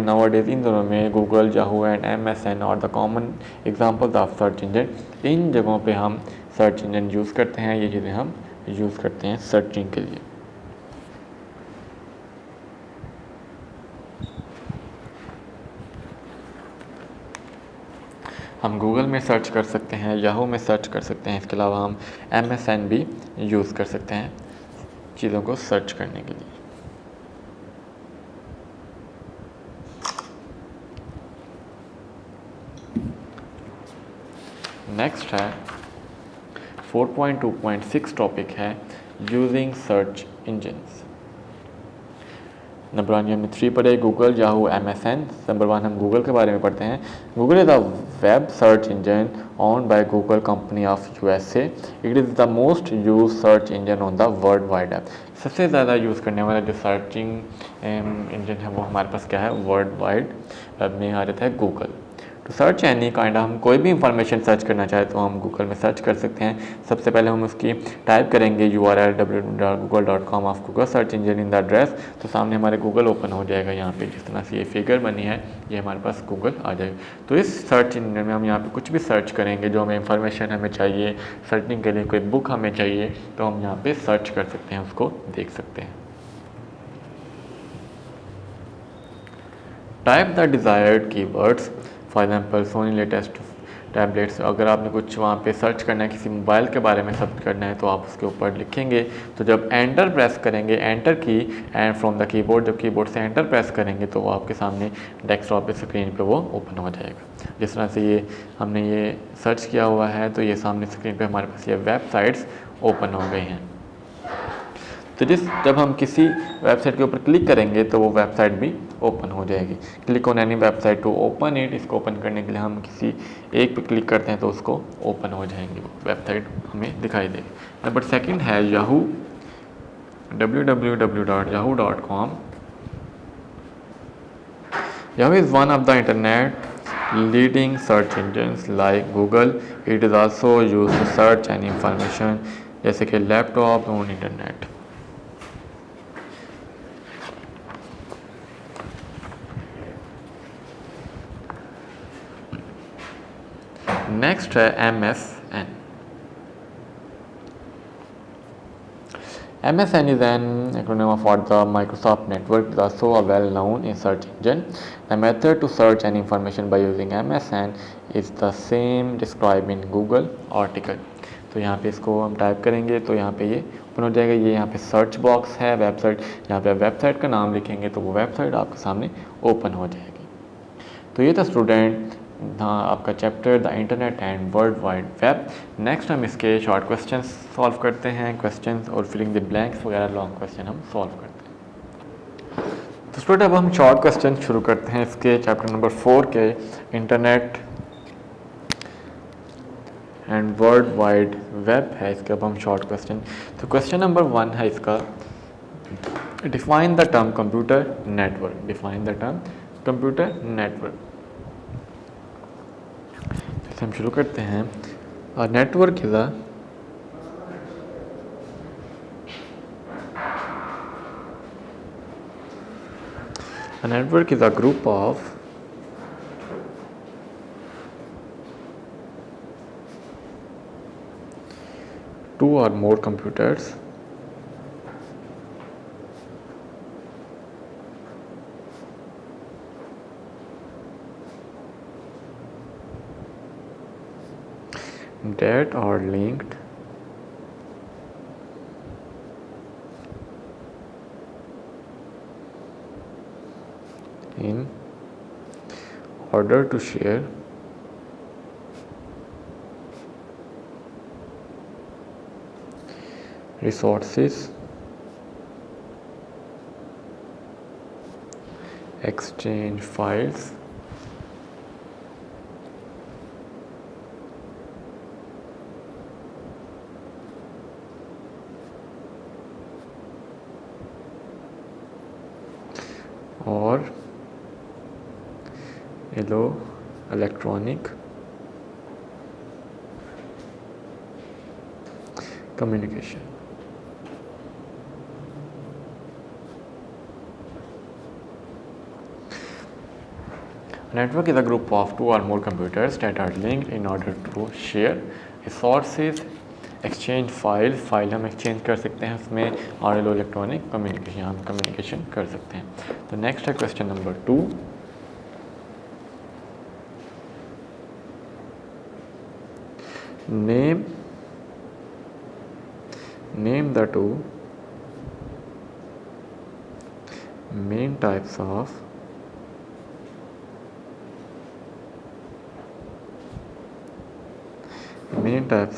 नाउअडेज इन दोनों में गूगल, याहू एंड MSN और the common examples of search engine, इन जगहों पे हम सर्च इंजन यूज़ करते हैं। ये चीज़ें हम यूज़ करते हैं सर्चिंग के लिए। हम गूगल में सर्च कर सकते हैं, याहू में सर्च कर सकते हैं, इसके अलावा हम MSN भी यूज़ कर सकते हैं चीज़ों को सर्च करने के लिए। नेक्स्ट है 4.2.6 टॉपिक है यूजिंग सर्च इंजन्स। नंबर 1 हमने 3 पढ़े, गूगल, याहू, MSN। नंबर 1 हम गूगल के बारे में पढ़ते हैं। Google is a web search engine owned by Google company of USA. It is the most used search engine on the world wide web. सबसे ज़्यादा यूज़ करने वाला जो सर्चिंग इंजन है वो हमारे पास क्या है, वर्ल्ड वाइड वेब में आ जाता है Google. To search any kind, हम कोई भी इंफॉर्मेशन सर्च करना चाहे तो हम गूगल में सर्च कर सकते हैं। सबसे पहले हम उसकी टाइप करेंगे URL www.google.com of Google search engine in the address, तो सामने हमारे गूगल ओपन हो जाएगा। यहाँ पे जिस तरह से ये फिगर बनी है ये हमारे पास गूगल आ जाएगा। तो इस सर्च इंजन में हम यहाँ पे कुछ भी सर्च करेंगे, जो हमें इंफॉर्मेशन हमें चाहिए, सर्चिंग के लिए कोई बुक हमें चाहिए तो हम यहाँ पे सर्च कर सकते हैं, उसको देख सकते हैं। Type the desired keywords, for example Sony latest tablets. अगर आपने कुछ वहाँ पे सर्च करना है, किसी मोबाइल के बारे में सर्च करना है तो आप उसके ऊपर लिखेंगे। तो जब एंटर प्रेस करेंगे, एंटर की एंड फ्रॉम द कीबोर्ड, जब कीबोर्ड से एंटर प्रेस करेंगे तो वो आपके सामने डेस्कटॉप पे स्क्रीन पे वो ओपन हो जाएगा। जिस तरह से ये हमने ये सर्च किया हुआ है तो ये सामने स्क्रीन पे हमारे पास ये वेबसाइट्स ओपन हो गई हैं। तो जब हम किसी वेबसाइट के ऊपर क्लिक करेंगे तो वो वेबसाइट भी ओपन हो जाएगी। Click on any website to open it, इसको ओपन करने के लिए हम किसी एक पे क्लिक करते हैं तो उसको ओपन हो जाएंगे, वो वेबसाइट हमें दिखाई देगी। नंबर 2 है Yahoo, www.yahoo.com। Yahoo is one of the internet leading search engines like Google. It is also used to search any information जैसे कि लैपटॉप ऑन इंटरनेट। नेक्स्ट है MSN। MSN is an acronym for the Microsoft Network. It is also a well-known search engine. The method to search any information by using MSN is the same described in Google article. तो यहाँ पे इसको हम टाइप करेंगे तो यहाँ पे ये ओपन हो जाएगा। ये यहाँ पे सर्च बॉक्स है, वेबसाइट, यहाँ पे वेबसाइट का नाम लिखेंगे तो वो वेबसाइट आपके सामने ओपन हो जाएगी। तो ये था स्टूडेंट आपका chapter the internet and world wide web. Next हम इसके शॉर्ट क्वेश्चंस सॉल्व करते हैं, क्वेश्चंस और फिलिंग द ब्लैंक्स वगैरह लॉन्ग क्वेश्चन हम सॉल्व करते हैं। तो स्टूडेंट अब हम शॉर्ट क्वेश्चन शुरू करते हैं इसके चैप्टर नंबर 4 के internet and world wide web है इसके। अब हम शॉर्ट क्वेश्चन, तो क्वेश्चन नंबर 1 है इसका, define the term computer network. Define the term computer network. जैसे हम शुरू करते हैं, network is a network is a group of two or more computers that are linked in order to share resources, exchange files, और electronic communication. A network is a group of two or more computers that are linked in order to share resources, exchange file हम एक्सचेंज कर सकते हैं उसमें, और इलेक्ट्रॉनिक कम्युनिकेशन हम कम्युनिकेशन कर सकते हैं। तो नेक्स्ट है question number 2, name the two main types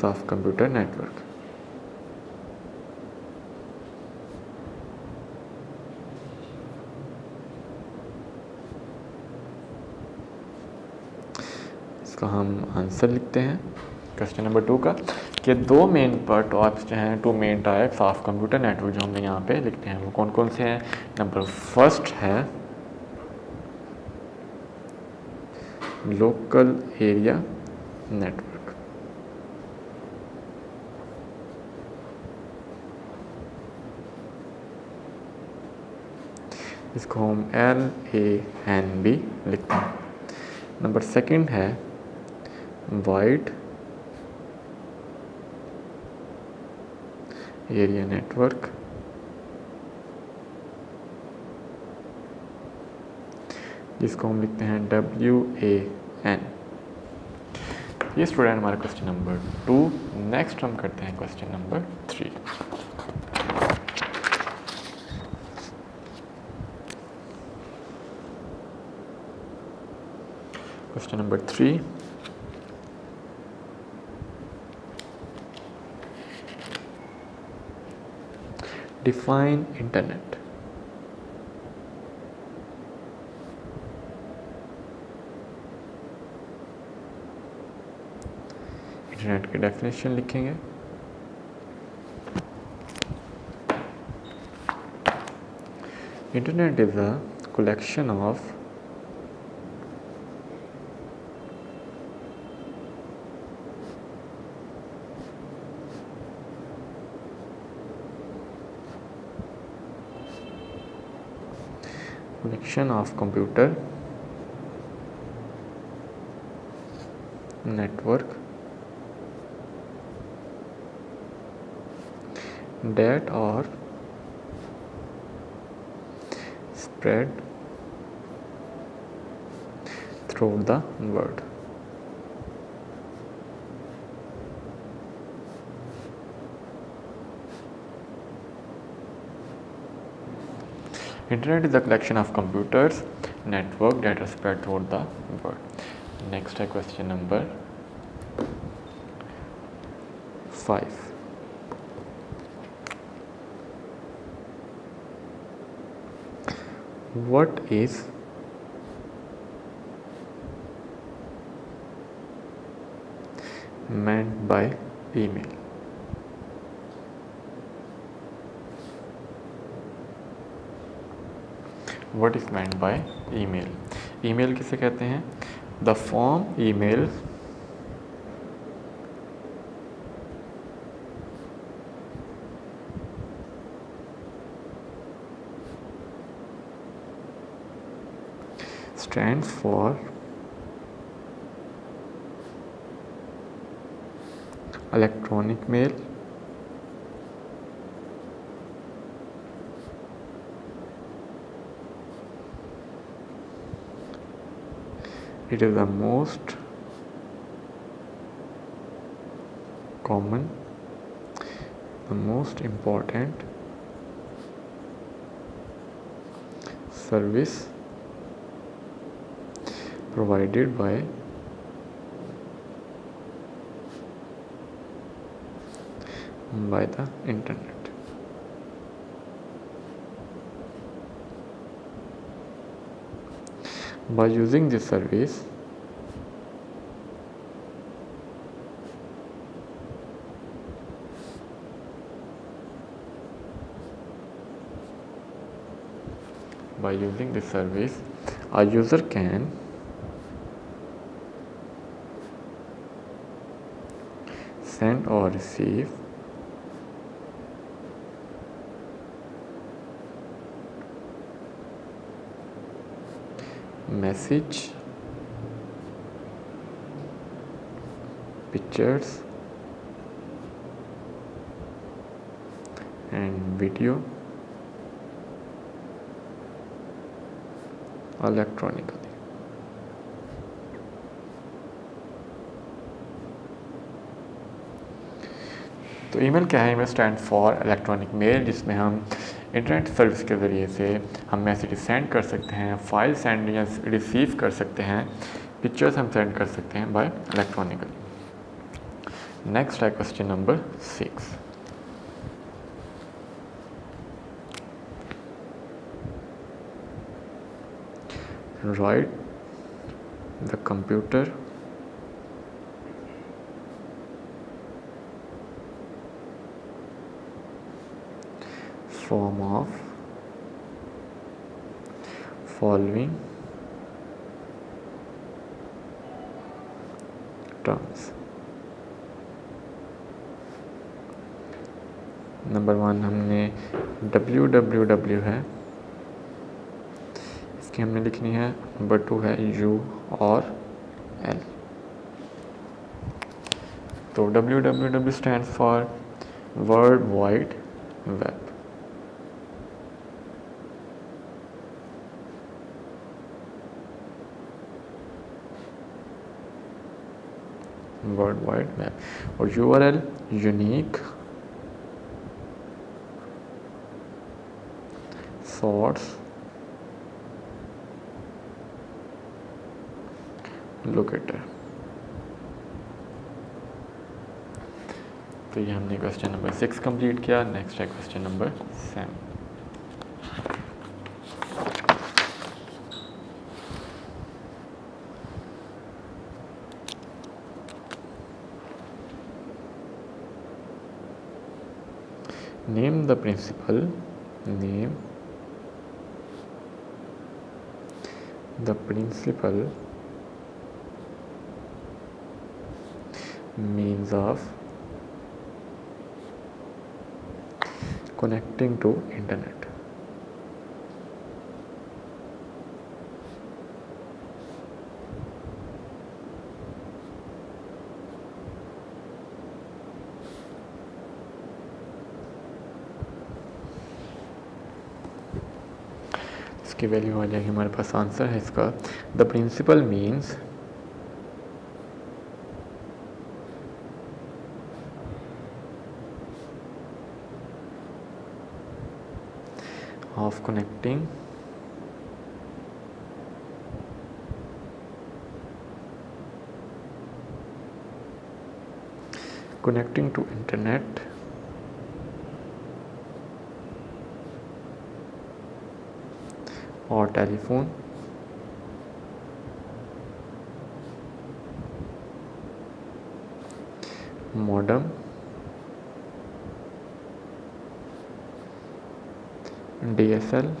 of computer network। इसका हम आंसर लिखते हैं क्वेश्चन नंबर 2 का, कि दो मेन टाइप्स जो हैं, two main types of computer network जो हमने यहाँ पे लिखते हैं वो कौन कौन से हैं। नंबर फर्स्ट है लोकल एरिया नेटवर्क। इसको हम LANB लिखते हैं। नंबर सेकंड है वाइड एरिया नेटवर्क। जिसको हम लिखते हैं WAN। ये स्टूडेंट हमारा क्वेश्चन नंबर 2। नेक्स्ट हम करते हैं question number 3। Question number 3, define internet। Internet की डेफिनेशन लिखेंगे। Internet is a collection of computer network that are spread through the world। Internet is a collection of computers network that are spread throughout the world। Next है question number 5। what is meant by email? What is meant by email? Email किसे कहते हैं? The form email stands for electronic mail, it is the most common, the most important service provided by the internet. By using this service, a user can send or receive message, pictures and video electronically. तो ईमेल क्या है? Email stand for electronic mail, जिसमें हम इंटरनेट सर्विस के ज़रिए से हम मैसेज सेंड कर सकते हैं, फाइल सेंड या रिसीव कर सकते हैं, पिक्चर्स हम सेंड कर सकते हैं बाय इलेक्ट्रॉनिकली। नेक्स्ट है question number 6। Right the computer form of following terms। Number 1 हमने www है, इसकी हमने लिखनी है। नंबर 2 है U और L। तो www stands for world wide web. World wide web. और URL यूनिक सोर्स लोकेटर। तो ये हमने क्वेश्चन नंबर 6 कंप्लीट किया। नेक्स्ट है question number 7। Name the principal means of connecting to internet। इसकी वैल्यू आ जाएगी, हमारे पास आंसर है इसका। The principal means of connecting to internet or telephone, modem, DSL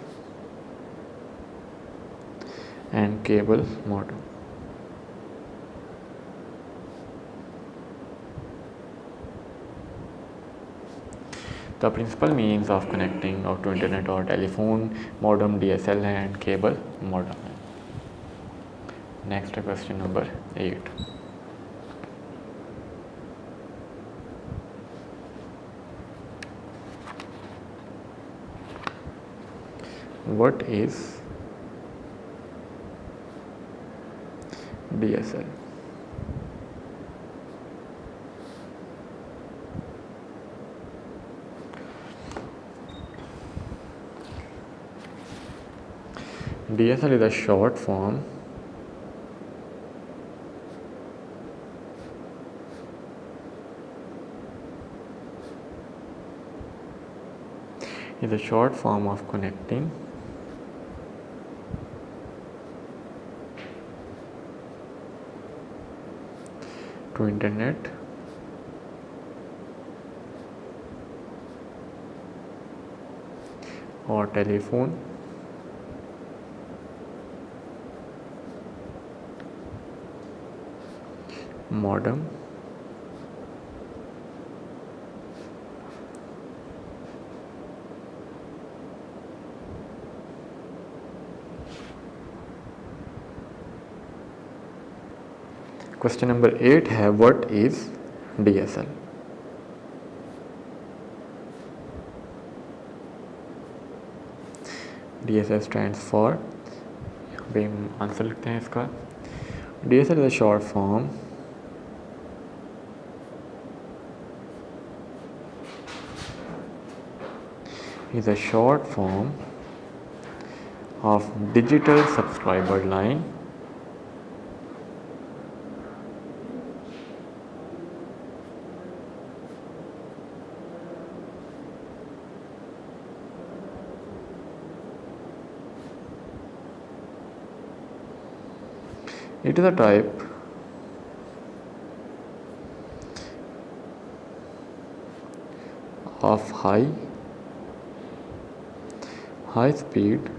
and cable modem. The principal means of connecting to internet or telephone, modem, DSL and cable modem. Next question number 8. What is DSL? DSL is a short form of connecting to internet or telephone, modem, Question number 8 है what is DSL? DSL stands for, यहाँ पे हम आंसर लिखते हैं इसका, DSL is a short form of digital subscriber line It is a type of high speed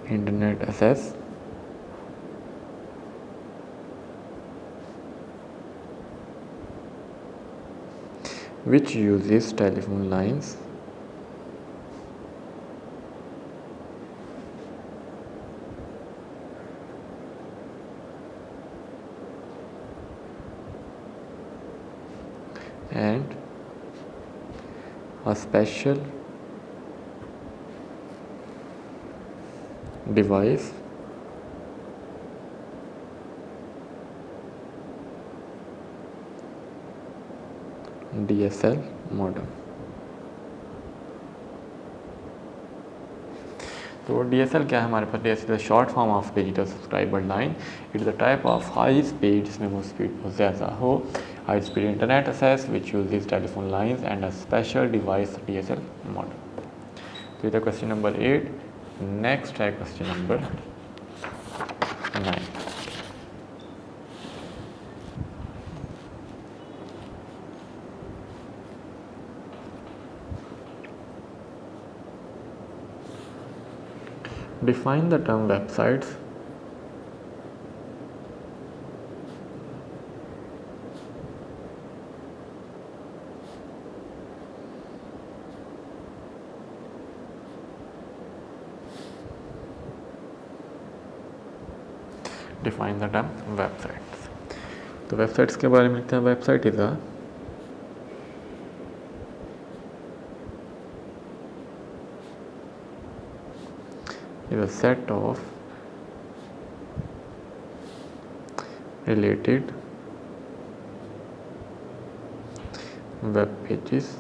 internet access which uses telephone lines and a special device DSL modem. तो DSL क्या है हमारे पास? DSL is a short form of digital subscriber line. It is a type of high speed, जिसमें वो स्पीड बहुत ज़्यादा हो, high speed internet access which uses telephone lines and a special device DSL modem. तो ये था question number 8. Next है question number 9. Define the term websites. Define the term websites. तो वेबसाइट्स के बारे में लिखते हैं website is a set of related web pages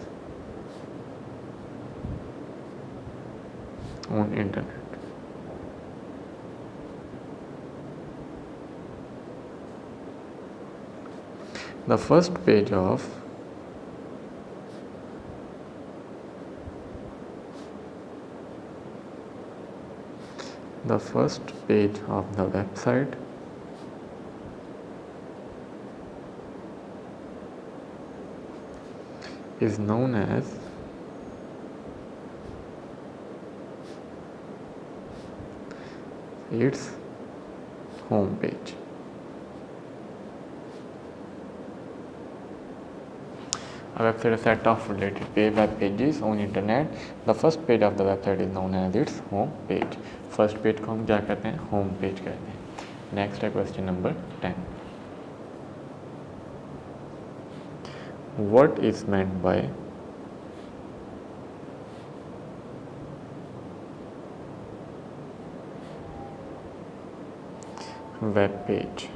on internet. The first page of The first page of the website is known as its home page. A website is a set of related web pages on internet. The first page of the website is known as its home page. First page को हम क्या कहते हैं? होम पेज कहते हैं. नेक्स्ट है question number 10. What is meant by web page?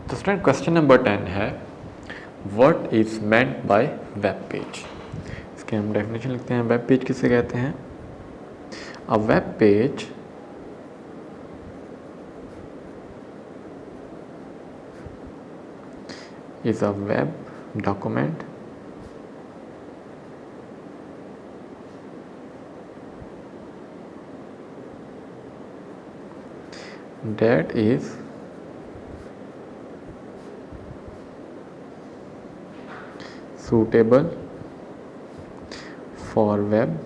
तो स्टूडेंट क्वेश्चन नंबर 10 है what is meant by web page. इसके हम डेफिनेशन लिखते हैं. वेब पेज किसे कहते हैं? A web page is a web document that is suitable for web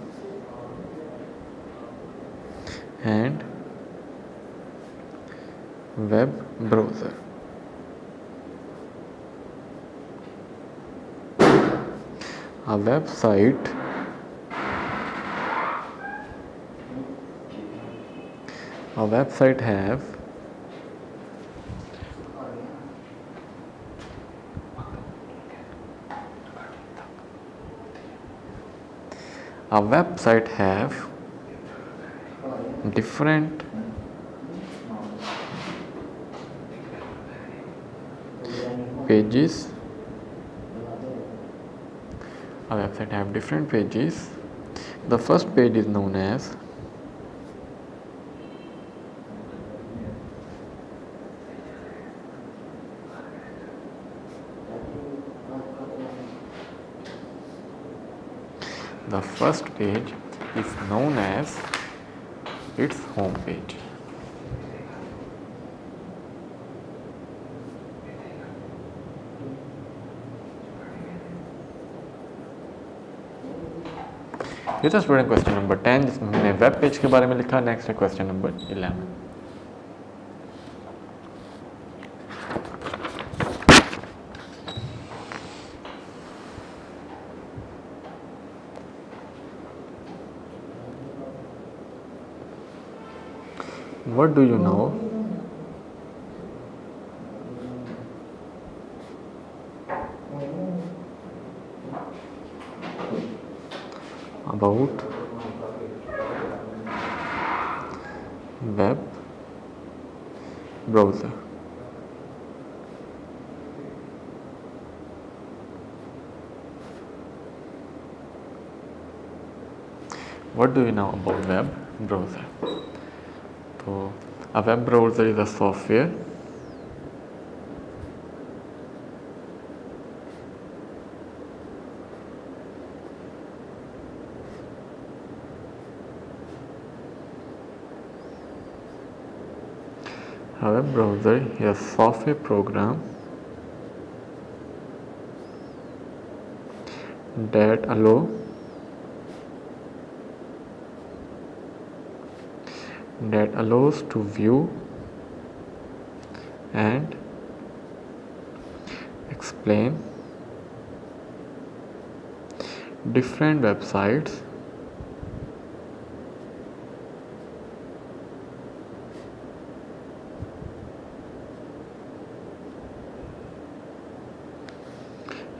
and web browser. A website have different pages. A website have different pages. The first page is known as its home page. ये था स्टूडेंट क्वेश्चन नंबर 10 जिसमें हमने वेब पेज के बारे में लिखा. नेक्स्ट है question number 11. What do you know about web browser? What do you know about web browser? So a web browser is a software program that allows to view and explain different websites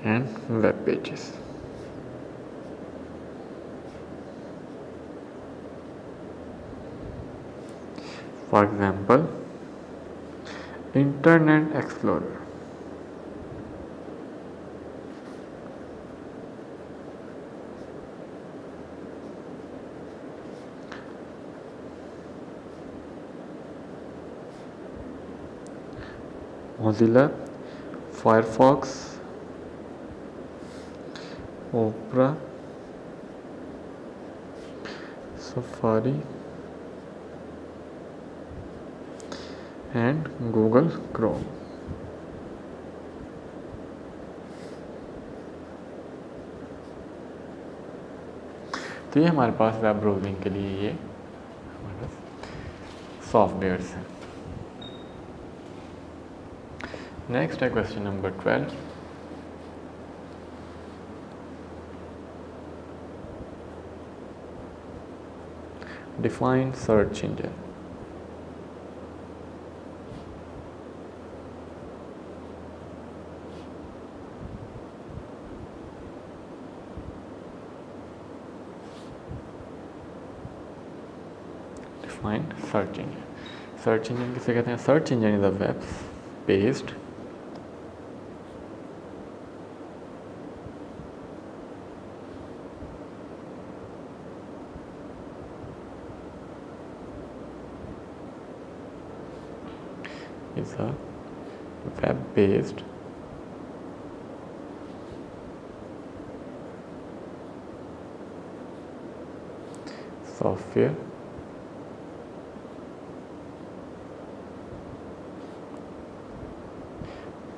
and web pages. For example, Internet Explorer. Mozilla Firefox, Opera, Safari and Google Chrome. तो ये हमारे पास वेब ब्राउजिंग के लिए ये हमारे पास सॉफ्टवेयर्स हैं। नेक्स्ट है question number 12। Define search engine. Search engine. Search engine किसे कहते हैं? Search engine is a web based is a web-based software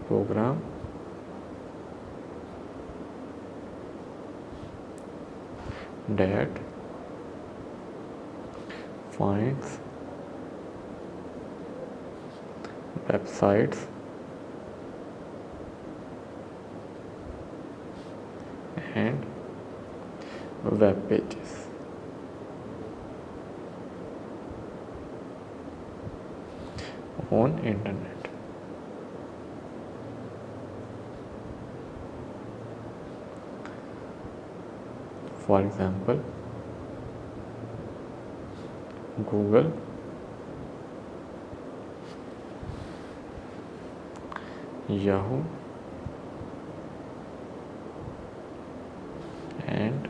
program that finds websites and web pages. On internet. For example, Google, Yahoo, and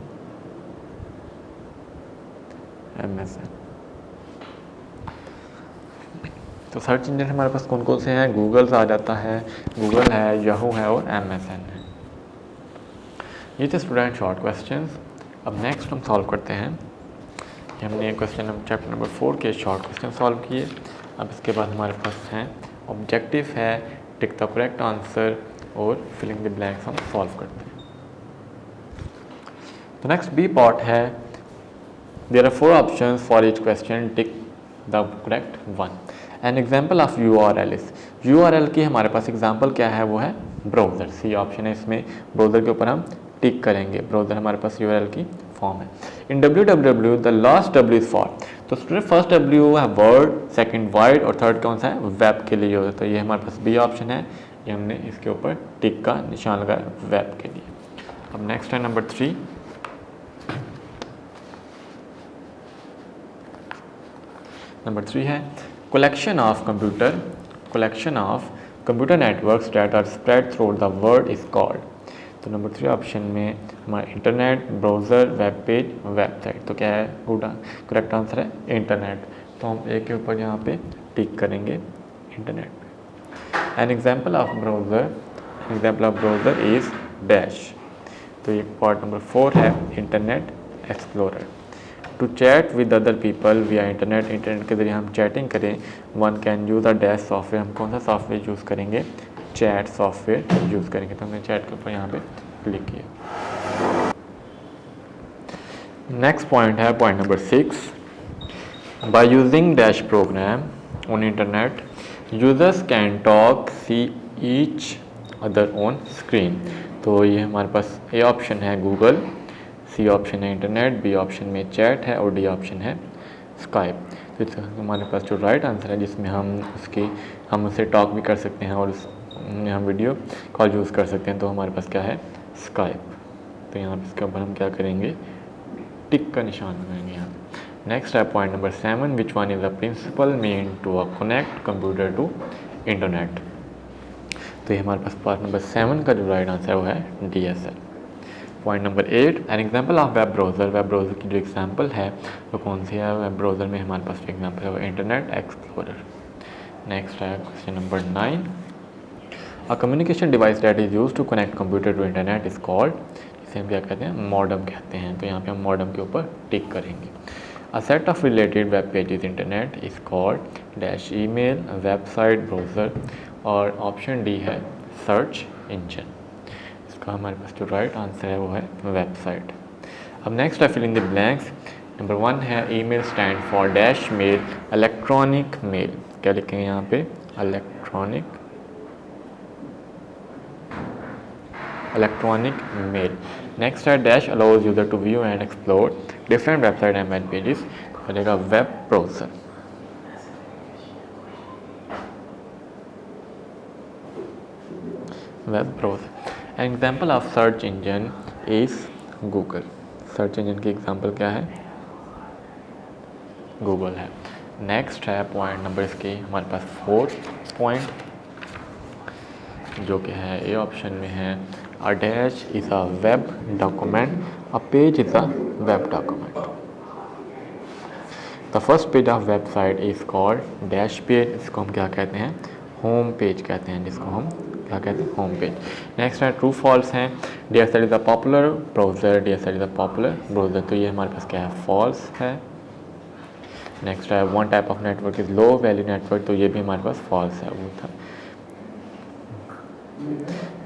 MSN। तो सर्च इंजन हमारे पास कौन कौन से हैं? गूगल आ जाता है, गूगल है, याहू है और MSN है। ये थे स्टूडेंट शॉर्ट क्वेश्चंस। अब नेक्स्ट हम सॉल्व करते हैं। हमने क्वेश्चन चैप्टर नंबर 4 के शॉर्ट क्वेश्चन सॉल्व किए। अब इसके बाद हमारे पास हैं ऑब्जेक्टिव है, टिक द करेक्ट आंसर और फिलिंग द ब्लैंक्स हम सॉल्व करते हैं। तो नेक्स्ट बी पार्ट है, there are 4 options for each question, tick the correct one. An example of URL इज, URL की हमारे पास एग्जाम्पल क्या है? वो है ब्राउज़र। सी ऑप्शन है इसमें, ब्राउज़र के ऊपर हम टिक करेंगे। ब्राउज़र हमारे पास URL की फॉर्म है। इन www the last W is for, तो स्टूडेंट फर्स्ट W है वर्ड, सेकंड वाइड और थर्ड कौन सा है? वेब के लिए होता है। तो ये हमारे पास बी ऑप्शन है, ये हमने इसके ऊपर टिक का निशान लगाया वेब के लिए। अब नेक्स्ट है नंबर 3। नंबर 3 है collection of computer networks that are spread through the world is called। तो नंबर 3 ऑप्शन में हमारा internet, browser, web page, website. तो क्या है? गुड, करेक्ट आंसर है इंटरनेट। तो हम एक के ऊपर यहाँ पे टिक करेंगे internet. An example of browser is dash. तो ये पार्ट नंबर 4 है, Internet Explorer. To chat with other people via internet, internet के ज़रिए हम चैटिंग करें, one can use a dash software. हम कौन सा सॉफ्टवेयर यूज़ करेंगे? चैट सॉफ्टवेयर यूज़ करेंगे। तो हमने चैट के ऊपर यहाँ पे क्लिक किया। नेक्स्ट पॉइंट है point number 6। By using dash program on internet users can talk, see each other on screen. तो ये हमारे पास ए ऑप्शन है गूगल, सी ऑप्शन है इंटरनेट, बी ऑप्शन में चैट है और डी ऑप्शन है स्काइप। तो हमारे पास जो राइट आंसर है जिसमें हम उससे टॉक भी कर सकते हैं और हम वीडियो कॉल यूज़ कर सकते हैं, तो हमारे पास क्या है? स्काइप। तो यहाँ पे इसके ऊपर हम क्या करेंगे? टिक का निशान लगाएंगे यहाँ। नेक्स्ट है point number 7, which one is the principal mean to connect computer to internet. तो ये हमारे पास पार्ट नंबर 7 का जो राइट आंसर है वो है DSL। Point number 8, N example of web browser. Web browser की जो एग्जाम्पल है वो कौन सी है? वेब ब्राउज़र में हमारे पास जो एग्जाम्पल है वो इंटरनेट एक्सप्लोरर। नेक्स्ट है question number 9, a communication device that is use to connect computer to internet is called, इसे हम क्या कहते हैं, मॉडम कहते हैं। तो यहाँ पे हम मॉडम के ऊपर टिक करेंगे। A set of related web pages internet is called dash email, website, browser, और ऑप्शन डी है सर्च इंजन। इसका हमारे पास जो राइट आंसर है वो है वेबसाइट। अब नेक्स्ट है फिलिंग द ब्लैंक्स। नंबर 1 है email stand for dash mail, electronic mail. क्या लिखेंगे यहाँ पे, इलेक्ट्रॉनिक मेल। नेक्स्ट है dash allows user to view and explore different website and web pages, बनेगा web browser. Web browser. An example of search engine is Google. Search engine की एग्जाम्पल क्या है, गूगल है। नेक्स्ट है पॉइंट नंबर इसके हमारे पास 4th पॉइंट, जो कि है ए ऑप्शन में है, a dash is a web document, a page is a web document. The first page of website is called dash page, इसको हम क्या कहते हैं, होम पेज कहते हैं, जिसको हम क्या कहते हैं, होम पेज। नेक्स्ट है ट्रू फॉल्स हैं, DSL is a popular browser, DSL is a popular browser, तो ये हमारे पास क्या है, फॉल्स है। नेक्स्ट है one type of network is low value network, तो ये भी हमारे पास फॉल्स है, वो था।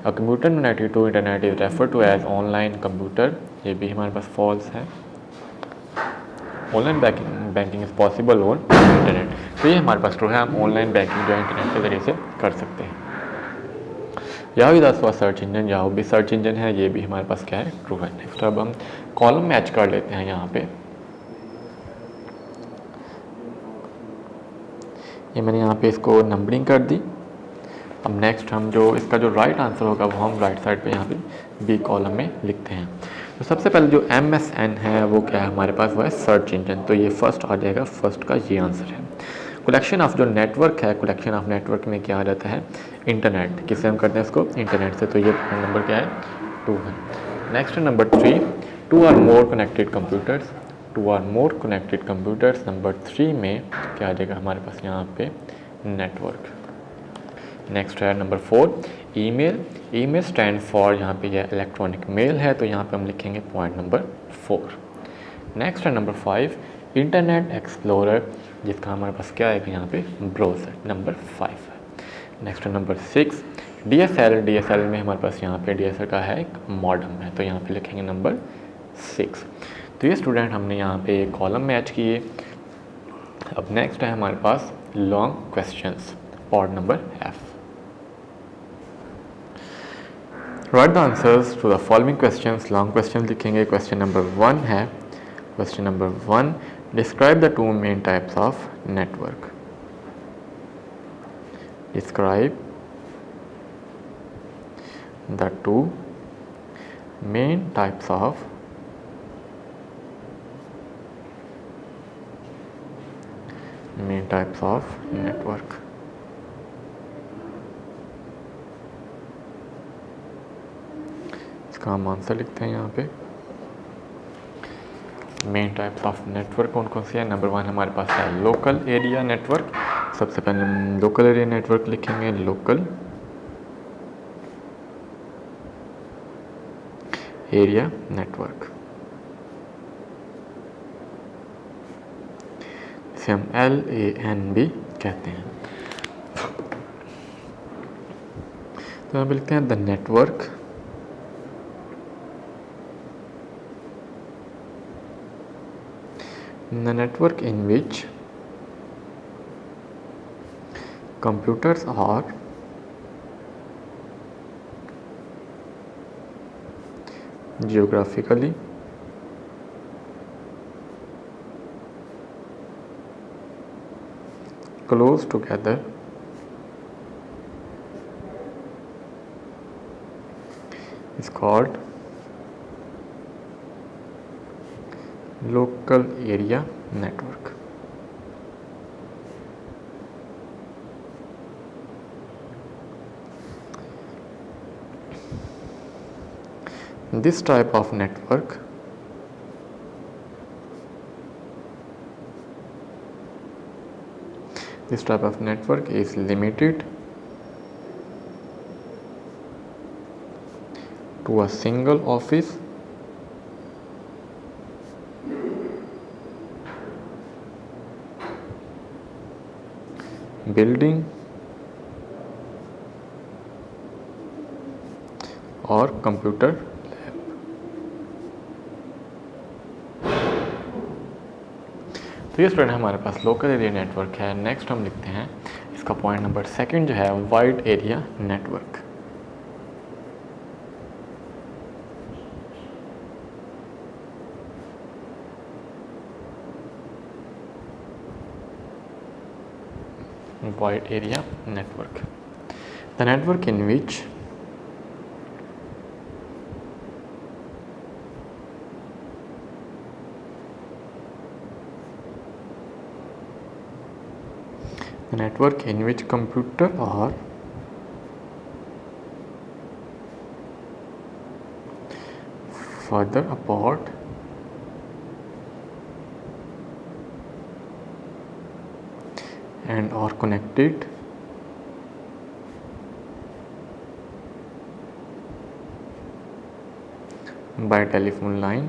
A computer connected to internet is refer to as online computer, ये भी हमारे पास फॉल्स है। Online banking is possible on internet, तो ये हमारे पास ट्रू है, हम ऑनलाइन बैंकिंग जो है इंटरनेट के ज़रिए से कर सकते हैं। Yahoo is also search engine, Yahoo भी सर्च इंजन है, ये भी हमारे पास क्या है, ट्रू है। नेक्स्ट अब हम कॉलम मैच कर लेते हैं यहाँ पे। ये मैंने यहाँ पे इसको नंबरिंग कर दी। अब नेक्स्ट हम जो इसका जो राइट आंसर होगा वो हम राइट साइड पे यहाँ पे बी कॉलम में लिखते हैं। तो सबसे पहले जो MSN है वो क्या है हमारे पास, वो है सर्च इंजन, तो ये फर्स्ट आ जाएगा, फर्स्ट का ये आंसर है। कलेक्शन ऑफ जो नेटवर्क है, कलेक्शन ऑफ नेटवर्क में क्या आ जाता है, इंटरनेट, किससे हम करते हैं इसको, इंटरनेट से, तो ये नंबर क्या है, 2 है। नेक्स्ट नंबर 3, 2 और मोर कनेक्टेड कंप्यूटर्स, 2 और मोर कनेक्टेड कंप्यूटर्स, नंबर 3 में क्या आ जाएगा हमारे पास यहाँ पे, नेटवर्क। नेक्स्ट है number 4, email, email stand for, यहाँ पे यह इलेक्ट्रॉनिक मेल है, तो यहाँ पे हम लिखेंगे पॉइंट नंबर 4। नेक्स्ट है नंबर 5, इंटरनेट एक्सप्लोरर, जिसका हमारे पास क्या है यहाँ पे, ब्राउज़र, नंबर 5 है। नेक्स्ट है नंबर 6, DSL, DSL में हमारे पास यहाँ पे DSL का है एक मॉडम है, तो यहाँ पे लिखेंगे नंबर 6। तो ये स्टूडेंट हमने यहाँ पे कॉलम मैच किए। अब नेक्स्ट है हमारे पास long questions, part number F। Write the answers to the following questions, long question लिखेंगे। क्वेश्चन नंबर 1 है, question number 1, describe the 2 main types of network. Describe the 2 main types of network. इसका हम आंसर लिखते हैं यहाँ पे। मेन टाइप्स ऑफ नेटवर्क कौन कौन से हैं, नंबर 1 हमारे पास है लोकल एरिया नेटवर्क। सबसे पहले हम लोकल एरिया नेटवर्क लिखेंगे, लोकल एरिया नेटवर्क, इसे हम LANB कहते हैं। तो यहाँ पे लिखते हैं the network in which computers are geographically close together is called local area network. This type of network is limited to a single office, building, or computer lab. तो ये स्टूडेंट हमारे पास लोकल एरिया नेटवर्क है। नेक्स्ट हम लिखते हैं इसका पॉइंट नंबर सेकंड जो है wide area network. wide area network, the network in which computers are further apart and are connected by telephone line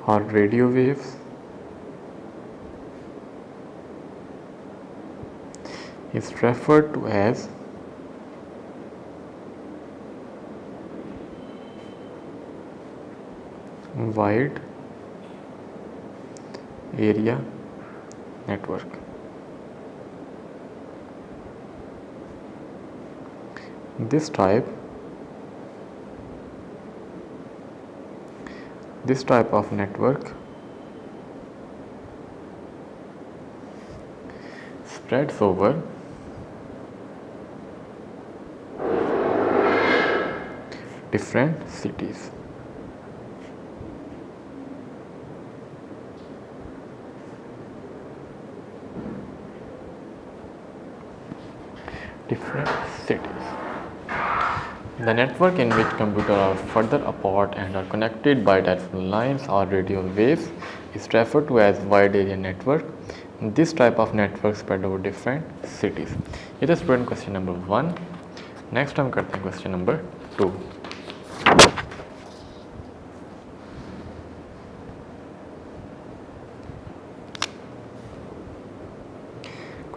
or radio waves is referred to as wide area network. This type of network spreads over different cities. The network in which computers are further apart and are connected by telephone lines or radio waves is referred to as wide area network. This type of network spread over different cities. ये तो स्टूडेंट क्वेश्चन नंबर 1. नेक्स्ट हम करते हैं question number 2.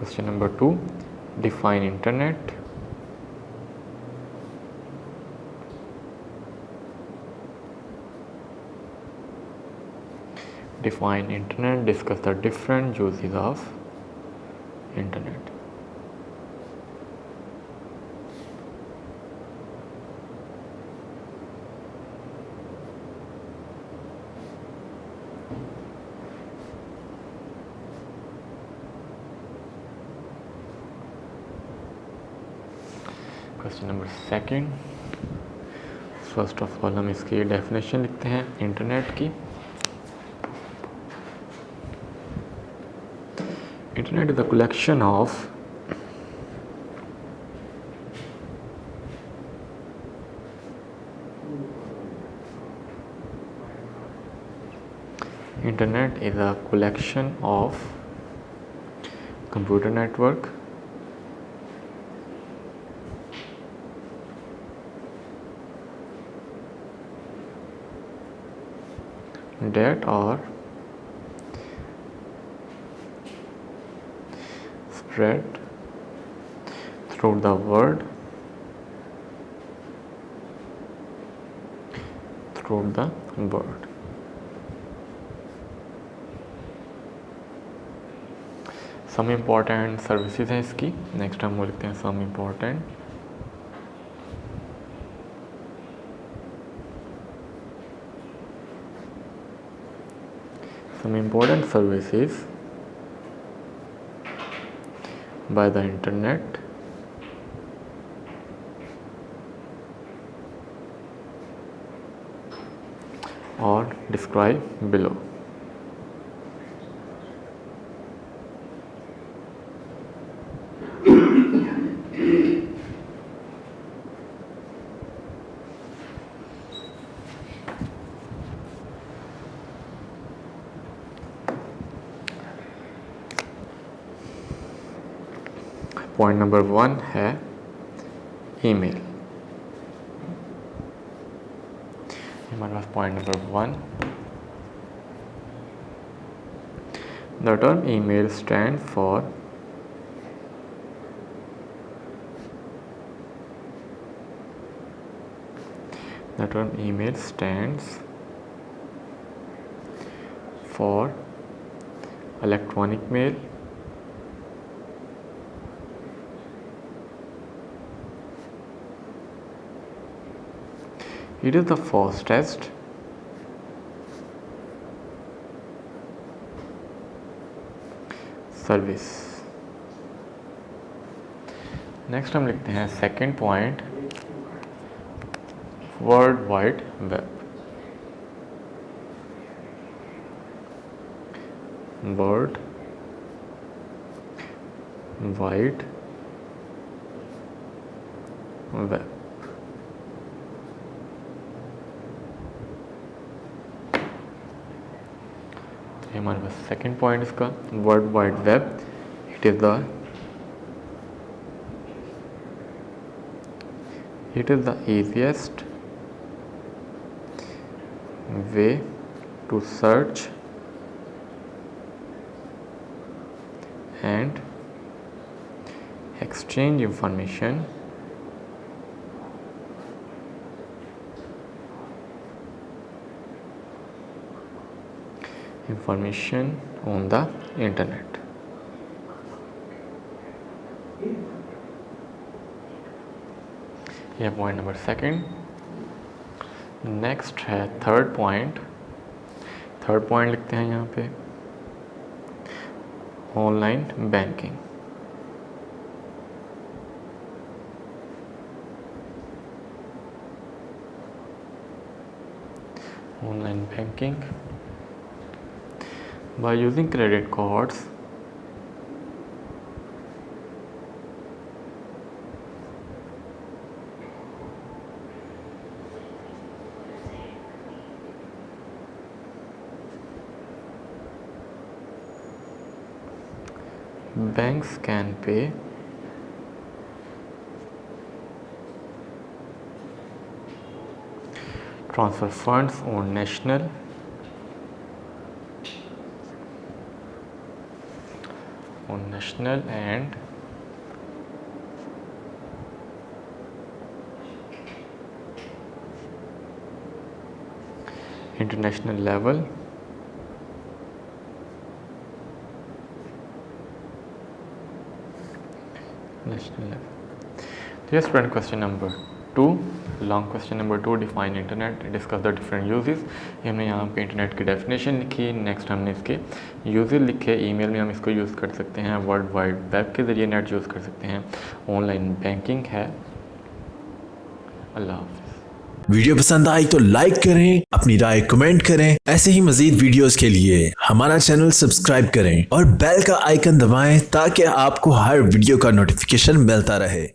Question number 2. Define internet. Define internet. Discuss the different uses of internet. Question number 2. First of all हम इसकी डेफिनेशन लिखते हैं इंटरनेट की. Internet is the collection of computer network that are spread through the world Some important services हैं इसकी. नेक्स्ट हम लिखते हैं some important services by the internet are described below. Point number 1 है ईमेल। हमारे पास point number 1, the term email stand for the term email stands for electronic mail, it is the fastest service. Next हम लिखते हैं second point, world wide web. World wide web. हमारे पास सेकेंड पॉइंट इसका world wide web, it is the easiest way to search and exchange information on the internet। यह पॉइंट नंबर सेकंड। नेक्स्ट है थर्ड पॉइंट। थर्ड पॉइंट लिखते हैं यहाँ पे online banking. Online banking by using credit cards, banks can pay transfer funds on national and international level Dear student, question number 2, long question number 2, define internet, discuss the different uses. हमने यहाँ पे इंटरनेट की डेफिनेशन लिखी। नेक्स्ट हमने इसके यूजेस लिखे। ईमेल में हम इसको यूज़ कर सकते हैं, वर्ल्ड वाइड वेब के ज़रिए नेट यूज़ कर सकते हैं, ऑनलाइन बैंकिंग है। अल्लाह हाफ़िज़। वीडियो पसंद आई तो लाइक करें, अपनी राय कमेंट करें। ऐसे ही मजीद वीडियोस के लिए हमारा चैनल सब्सक्राइब करें और बेल का आइकन दबाएं ताकि आपको हर वीडियो का नोटिफिकेशन मिलता रहे।